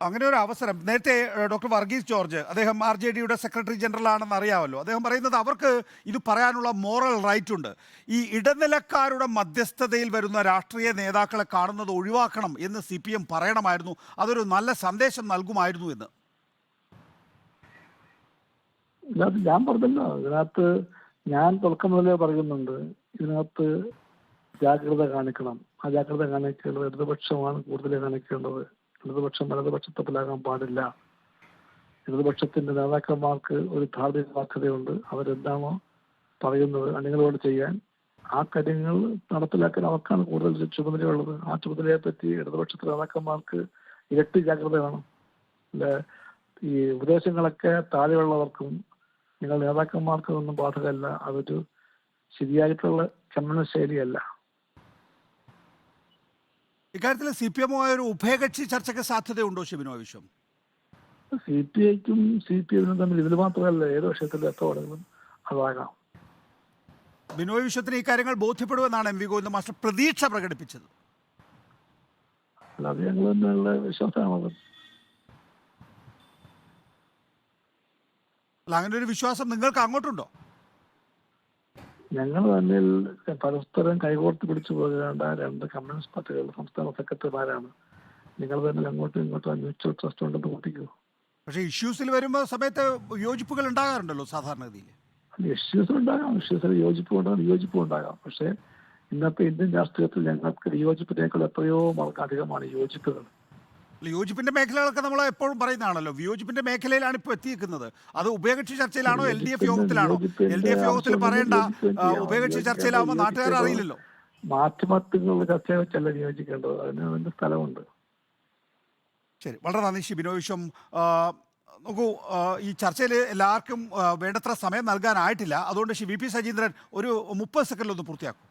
അങ്ങനെ ഒരു അവസരം നേരത്തെ ഡോക്ടർ വർഗീസ് ജോർജ്, അദ്ദേഹം RJD-യുടെ സെക്രട്ടറി ജനറൽ ആണെന്ന് അറിയാമല്ലോ, അദ്ദേഹം പറയുന്നത് അവർക്ക് ഇത് പറയാനുള്ള മോറൽ റൈറ്റ് ഉണ്ട്. ഈ ഇടനിലക്കാരുടെ മധ്യസ്ഥതയിൽ വരുന്ന രാഷ്ട്രീയ നേതാക്കളെ കാണുന്നത് ഒഴിവാക്കണം എന്ന് CPM പറയണമായിരുന്നു. അതൊരു നല്ല സന്ദേശം നൽകുമായിരുന്നു എന്ന്. ഇതിനകത്ത് ഞാൻ പറഞ്ഞല്ലോ, ഇതിനകത്ത് ഞാൻ തുടക്കം മുതലേ പറയുന്നുണ്ട്, ഇതിനകത്ത് ജാഗ്രത കാണിക്കണം. ആ ജാഗ്രത കാണിക്കേണ്ടത് ഇടതുപക്ഷമാണ് കൂടുതൽ കാണിക്കേണ്ടത്. ഇടതുപക്ഷം വലതുപക്ഷത്തിലാകാൻ പാടില്ല. ഇടതുപക്ഷത്തിന്റെ നേതാക്കന്മാർക്ക് ഒരു ധാർമ്മിക ബാധ്യതയുണ്ട്. അവരെന്താണോ പറയുന്നത് അണികളോട് ചെയ്യാൻ, ആ കാര്യങ്ങൾ നടപ്പിലാക്കാൻ അവർക്കാണ് കൂടുതൽ ചുമതലയുള്ളത്. ആ ചുമതലയെ പറ്റി ഇടതുപക്ഷത്തിലെ നേതാക്കന്മാർക്ക് ഇരട്ടി ജാഗ്രത വേണം. ഈ ഉപദേശങ്ങളൊക്കെ താഴെയുള്ളവർക്കും നിങ്ങൾ നേതാക്കന്മാർക്കും ഒന്നും ബാധകമല്ല. അതൊരു ശരിയായിട്ടുള്ള കമ്മ്യൂണിസ്റ്റ് ശൈലിയല്ല. ഇക്കാര്യത്തിൽ CPM-മായ ഒരു ഉഭയകക്ഷി ചർച്ചയ്ക്ക് സാധ്യതയുണ്ടോ ബിനോയ് വിശ്വം? CPI-ക്കും CPM-നും തമ്മിൽ ഇതിൽ മാത്രമല്ല, ഏത് വിഷയത്തിൽ എത്ര വേണമെങ്കിലും അതാകാം. ബിനോയ് വിശ്വത്തിന് ഈ കാര്യങ്ങൾ ബോധ്യപ്പെടുമെന്നാണ് MV ഗോവിന്ദ മാസ്റ്റർ പ്രതീക്ഷ പ്രകടിപ്പിച്ചത്. അല്ലാതെ ഞങ്ങൾ തന്നെയുള്ള വിശ്വാസമാണത്. അല്ല, അങ്ങനെ ഒരു വിശ്വാസം നിങ്ങൾക്ക് അങ്ങോട്ടുണ്ടോ? ഞങ്ങൾ തമ്മിൽ പരസ്പരം കൈകോർത്ത് പിടിച്ചു പോകേണ്ട രണ്ട് കമ്മ്യൂണിസ്റ്റ് പാർട്ടികളുടെ സംസ്ഥാന സെക്രട്ടറിമാരാണ്. നിങ്ങൾ തമ്മിൽ അങ്ങോട്ടും ഇങ്ങോട്ടും മ്യൂച്വൽ ട്രസ്റ്റ് ഉണ്ടെന്ന് കൂട്ടിക്കോ. പക്ഷേ ഇഷ്യൂസിൽ വരുമ്പോൾ സമയത്ത് യോജിപ്പുകൾ ഉണ്ടാകാറുണ്ടല്ലോ സാധാരണഗതിയിൽ. ഇഷ്യൂസ് ഉണ്ടാകാം, ഇഷ്യൂസിൽ വിയോജിപ്പും ഉണ്ടാകാം. പക്ഷേ ഇന്നത്തെ ഇന്ത്യൻ രാഷ്ട്രീയത്തിൽ ഞങ്ങൾക്ക് വിയോജിപ്പിനേക്കാൾ എത്രയോ അധികമാണ് യോജിപ്പുകൾ. യോജിപ്പിന്റെ മേഖലകളൊക്കെ നമ്മൾ എപ്പോഴും പറയുന്നതാണല്ലോ. വിയോജിപ്പിന്റെ മേഖലയിലാണ് ഇപ്പോൾ എത്തിയിരിക്കുന്നത്. അത് ഉഭയകക്ഷി ചർച്ചയിലാണോ LDF യോഗത്തിലാണോ? LDF യോഗത്തിൽ പറയേണ്ട ഉഭയകക്ഷി ചർച്ചയിലാവുമ്പോൾ നാട്ടുകാർ അറിയില്ലല്ലോ. മാധ്യമങ്ങളുടെ ചർച്ചയെ വെച്ചല്ല നിയോജിക്കേണ്ടത്. അതിന് സ്ഥലമുണ്ട്. ശരി, വളരെ നന്ദി ബിനോയ് വിശ്വം. നോക്കൂ, ഈ ചർച്ചയിൽ എല്ലാവർക്കും വേണ്ടത്ര സമയം നൽകാനായിട്ടില്ല. അതുകൊണ്ട് VP സജീന്ദ്രൻ ഒരു 30 സെക്കൻഡിലൊന്ന് പൂർത്തിയാക്കും.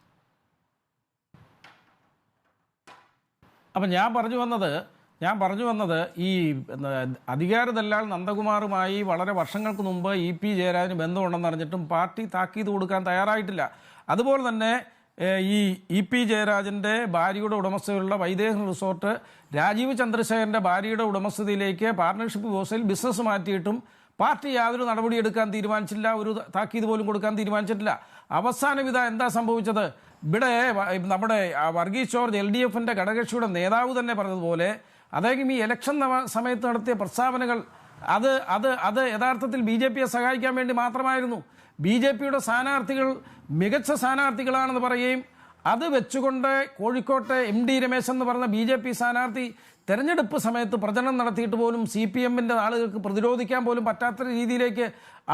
അപ്പം ഞാൻ പറഞ്ഞു വന്നത് ഈ അധികാര ദല്ലാൽ നന്ദകുമാറുമായി വളരെ വർഷങ്ങൾക്ക് മുമ്പ് EP ജയരാജന് ബന്ധമുണ്ടെന്ന് അറിഞ്ഞിട്ടും പാർട്ടി താക്കീത് കൊടുക്കാൻ തയ്യാറായിട്ടില്ല. അതുപോലെ തന്നെ ഈ EP ജയരാജൻ്റെ ഭാര്യയുടെ ഉടമസ്ഥതയിലുള്ള വൈദേഹൻ റിസോർട്ട് രാജീവ് ചന്ദ്രശേഖരൻ്റെ ഭാര്യയുടെ ഉടമസ്ഥതയിലേക്ക് പാർട്ണർഷിപ്പ് ബോസിൽ ബിസിനസ് മാറ്റിയിട്ടും പാർട്ടി യാതൊരു നടപടിയെടുക്കാൻ തീരുമാനിച്ചില്ല, ഒരു താക്കീത് പോലും കൊടുക്കാൻ തീരുമാനിച്ചിട്ടില്ല. അവസാനം എന്താ സംഭവിച്ചത്? ഇവിടെ നമ്മുടെ വർഗീസ് ജോർജ് LDF-ന്റെ ഘടകകക്ഷിയുടെ നേതാവ് തന്നെ പറഞ്ഞതുപോലെ അദ്ദേഹം ഈ ഇലക്ഷൻ സമയത്ത് നടത്തിയ പ്രസ്താവനകൾ അത് യഥാർത്ഥത്തിൽ BJP-യെ സഹായിക്കാൻ വേണ്ടി മാത്രമായിരുന്നു. BJP-യുടെ സ്ഥാനാർത്ഥികൾ മികച്ച സ്ഥാനാർത്ഥികളാണെന്ന് പറയുകയും അത് വെച്ചുകൊണ്ട് കോഴിക്കോട്ടെ MD രമേശ് എന്ന് പറഞ്ഞ BJP സ്ഥാനാർത്ഥി തെരഞ്ഞെടുപ്പ് സമയത്ത് പ്രചരണം നടത്തിയിട്ട് പോലും CPM-ന്റെ ആളുകൾക്ക് പ്രതിരോധിക്കാൻ പോലും പറ്റാത്ത രീതിയിലേക്ക്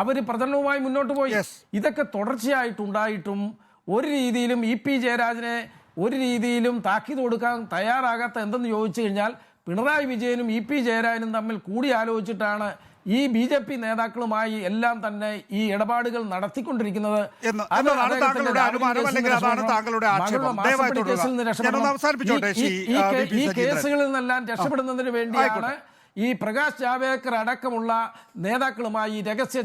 അവർ പ്രചരണവുമായി മുന്നോട്ട് പോയി. ഇതൊക്കെ തുടർച്ചയായിട്ടുണ്ടായിട്ടും ഒരു രീതിയിലും EP ജയരാജനെ ഒരു രീതിയിലും താക്കീത് കൊടുക്കാൻ തയ്യാറാകാത്ത എന്തെന്ന് ചോദിച്ചു കഴിഞ്ഞാൽ പിണറായി വിജയനും EP ജയരാജനും തമ്മിൽ കൂടിയാലോചിച്ചിട്ടാണ് ഈ BJP നേതാക്കളുമായി എല്ലാം തന്നെ ഈ ഇടപാടുകൾ നടത്തിക്കൊണ്ടിരിക്കുന്നത്. ഈ കേസുകളിൽ നിന്നെല്ലാം രക്ഷപ്പെടുന്നതിന് വേണ്ടിയാണ് ഈ പ്രകാശ് ജാവ്ദേക്കർ അടക്കമുള്ള നേതാക്കളുമായി രഹസ്യ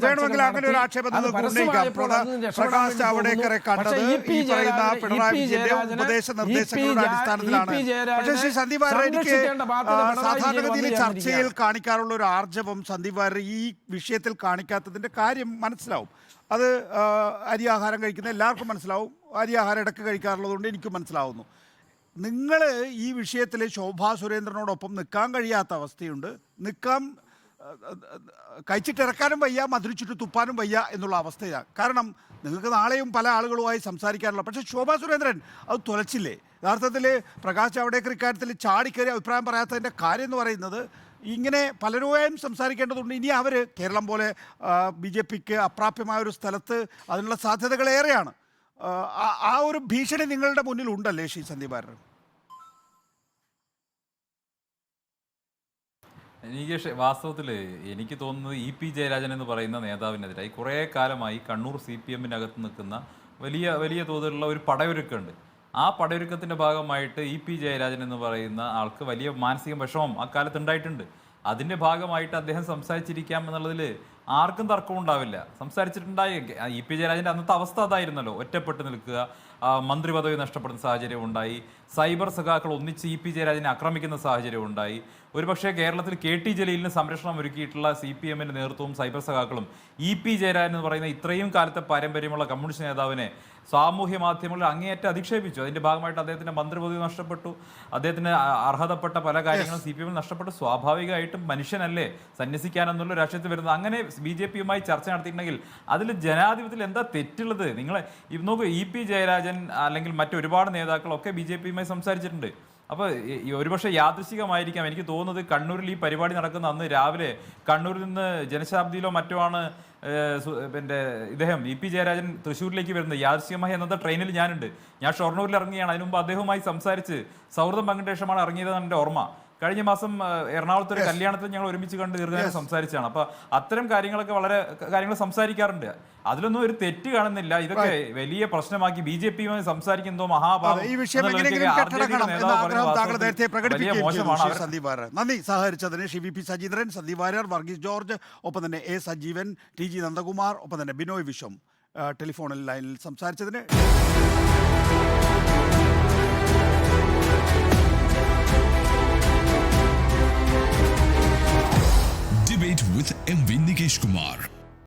സാധാരണഗതിയിൽ ചർച്ചയിൽ കാണിക്കാറുള്ള ഒരു ആർജവം സന്ദീപ് വാര്യർ ഈ വിഷയത്തിൽ കാണിക്കാത്തതിന്റെ കാര്യം മനസ്സിലാവും. അത് അരിയാഹാരം കഴിക്കുന്ന എല്ലാവർക്കും മനസ്സിലാവും. അരിയാഹാരം ഇടയ്ക്ക് കഴിക്കാറുള്ളതുകൊണ്ട് എനിക്കും മനസ്സിലാവുന്നു. നിങ്ങൾ ഈ വിഷയത്തിൽ ശോഭാ സുരേന്ദ്രനോടൊപ്പം നിൽക്കാൻ കഴിയാത്ത അവസ്ഥയുണ്ട്. നിൽക്കാൻ കഴിച്ചിട്ടിറക്കാനും വയ്യ, മധുരിച്ചിട്ട് തുപ്പാനും വയ്യ എന്നുള്ള അവസ്ഥയാണ്. കാരണം നിങ്ങൾക്ക് നാളെയും പല ആളുകളുമായി സംസാരിക്കാനുള്ള, പക്ഷേ ശോഭാ സുരേന്ദ്രൻ അത് തുലച്ചില്ലേ? യഥാർത്ഥത്തിൽ പ്രകാശ് ജാവ്ദേക്കർ ഇക്കാര്യത്തിൽ ചാടിക്കയറി അഭിപ്രായം പറയാത്തതിൻ്റെ കാര്യം എന്ന് പറയുന്നത് ഇങ്ങനെ പലരുമായും സംസാരിക്കേണ്ടതുണ്ട്. ഇനി അവർ കേരളം പോലെ BJPക്ക് അപ്രാപ്യമായ ഒരു സ്ഥലത്ത് അതിനുള്ള സാധ്യതകളേറെയാണ്. ആ ഒരു ഭീഷണി നിങ്ങളുടെ മുന്നിൽ ഉണ്ടല്ലേ ശ്രീ സന്ദീപ് വാര്യർ? വാസ്തവത്തിൽ എനിക്ക് തോന്നുന്നത് EP ജയരാജൻ എന്ന് പറയുന്ന നേതാവിനെതിരായി കുറേ കാലമായി കണ്ണൂർ CPM-നകത്ത് നിൽക്കുന്ന വലിയ തോതിലുള്ള ഒരു പടയൊരുക്കമുണ്ട്. ആ പടയൊരുക്കത്തിൻ്റെ ഭാഗമായിട്ട് EP ജയരാജൻ എന്ന് പറയുന്ന ആൾക്ക് വലിയ മാനസിക വിഷമം അക്കാലത്ത് ഉണ്ടായിട്ടുണ്ട്. അതിൻ്റെ ഭാഗമായിട്ട് അദ്ദേഹം സംസാരിച്ചിരിക്കാം എന്നുള്ളതിൽ ആർക്കും തർക്കമുണ്ടാവില്ല. സംസാരിച്ചിട്ടുണ്ടായി. EP ജയരാജൻ്റെ അന്നത്തെ അവസ്ഥ അതായിരുന്നല്ലോ, ഒറ്റപ്പെട്ട് നിൽക്കുക, മന്ത്രി പദവി നഷ്ടപ്പെടുന്ന സാഹചര്യം ഉണ്ടായി, സൈബർ സഖാക്കൾ ഒന്നിച്ച് EP ജയരാജനെ ആക്രമിക്കുന്ന സാഹചര്യം ഉണ്ടായി. ഒരുപക്ഷെ കേരളത്തിൽ KT ജലീലിന് സംരക്ഷണം ഒരുക്കിയിട്ടുള്ള CPM-ന്റെ നേതൃത്വവും സൈബർ സഖാക്കളും EP ജയരാജൻ എന്ന് പറയുന്ന ഇത്രയും കാലത്തെ പാരമ്പര്യമുള്ള കമ്മ്യൂണിസ്റ്റ് നേതാവിനെ സാമൂഹ്യ മാധ്യമങ്ങളിൽ അങ്ങേയറ്റം അധിക്ഷേപിച്ചു. അതിൻ്റെ ഭാഗമായിട്ട് അദ്ദേഹത്തിൻ്റെ മന്ത്രിപദവി നഷ്ടപ്പെട്ടു, അദ്ദേഹത്തിന് അർഹതപ്പെട്ട പല കാര്യങ്ങളും CPM-ൽ നഷ്ടപ്പെട്ടു. സ്വാഭാവികമായിട്ടും മനുഷ്യനല്ലേ സന്യസിക്കാനെന്നുള്ള രാഷ്ട്രീയത്തിൽ വരുന്നത്. അങ്ങനെ BJP-യുമായി ചർച്ച നടത്തിയിട്ടുണ്ടെങ്കിൽ അതിൽ ജനാധിപത്യത്തിൽ എന്താ തെറ്റുള്ളത്? നിങ്ങൾ നോക്കൂ, EP ജയരാജൻ അല്ലെങ്കിൽ മറ്റൊരുപാട് നേതാക്കളൊക്കെ BJP-യുമായി സംസാരിച്ചിട്ടുണ്ട്. അപ്പോൾ ഒരുപക്ഷെ യാദൃശികമായിരിക്കാം. എനിക്ക് തോന്നുന്നത് കണ്ണൂരിൽ ഈ പരിപാടി നടക്കുന്ന അന്ന് രാവിലെ കണ്ണൂരിൽ നിന്ന് ജനശതാബ്ദിയിലോ മറ്റോ ആണ് പിന്നെ ഇദ്ദേഹം EP ജയരാജൻ തൃശ്ശൂരിലേക്ക് വരുന്നത്. യാദൃശികമായി അന്നത്തെ ട്രെയിനിൽ ഞാനുണ്ട്. ഞാൻ ഷൊർണൂരിൽ ഇറങ്ങിയാണ്. അതിനു മുമ്പ് അദ്ദേഹവുമായി സംസാരിച്ച് സൗഹൃദം പങ്കിട്ട ശേഷമാണ് ഇറങ്ങിയതെന്ന് എൻ്റെ ഓർമ്മ. കഴിഞ്ഞ മാസം എറണാകുളത്ത് ഒരു കല്യാണത്തിൽ ഞങ്ങൾ ഒരുമിച്ച് കണ്ട് ദീർഘനേരം സംസാരിച്ചാണ്. അപ്പൊ അത്തരം കാര്യങ്ങൾ സംസാരിക്കാറുണ്ട്. അതിലൊന്നും ഒരു തെറ്റ് കാണുന്നില്ല. ഇതൊക്കെ വലിയ പ്രശ്നമാക്കി BJP-യുമായി സംസാരിക്കുന്നതോ മഹാഭാവം. നന്ദി സഹകരിച്ചതിന് VP സജീന്ദ്രൻ, സന്ദീപ് വാര്യർ, വർഗീസ് ജോർജ്, ഒപ്പം തന്നെ A സജീവൻ, TG നന്ദകുമാർ, ഒപ്പം തന്നെ ബിനോയ് വിശ്വം ടെലിഫോണിൽ ലൈനിൽ സംസാരിച്ചതിന്. Debate with MV Nikesh Kumar.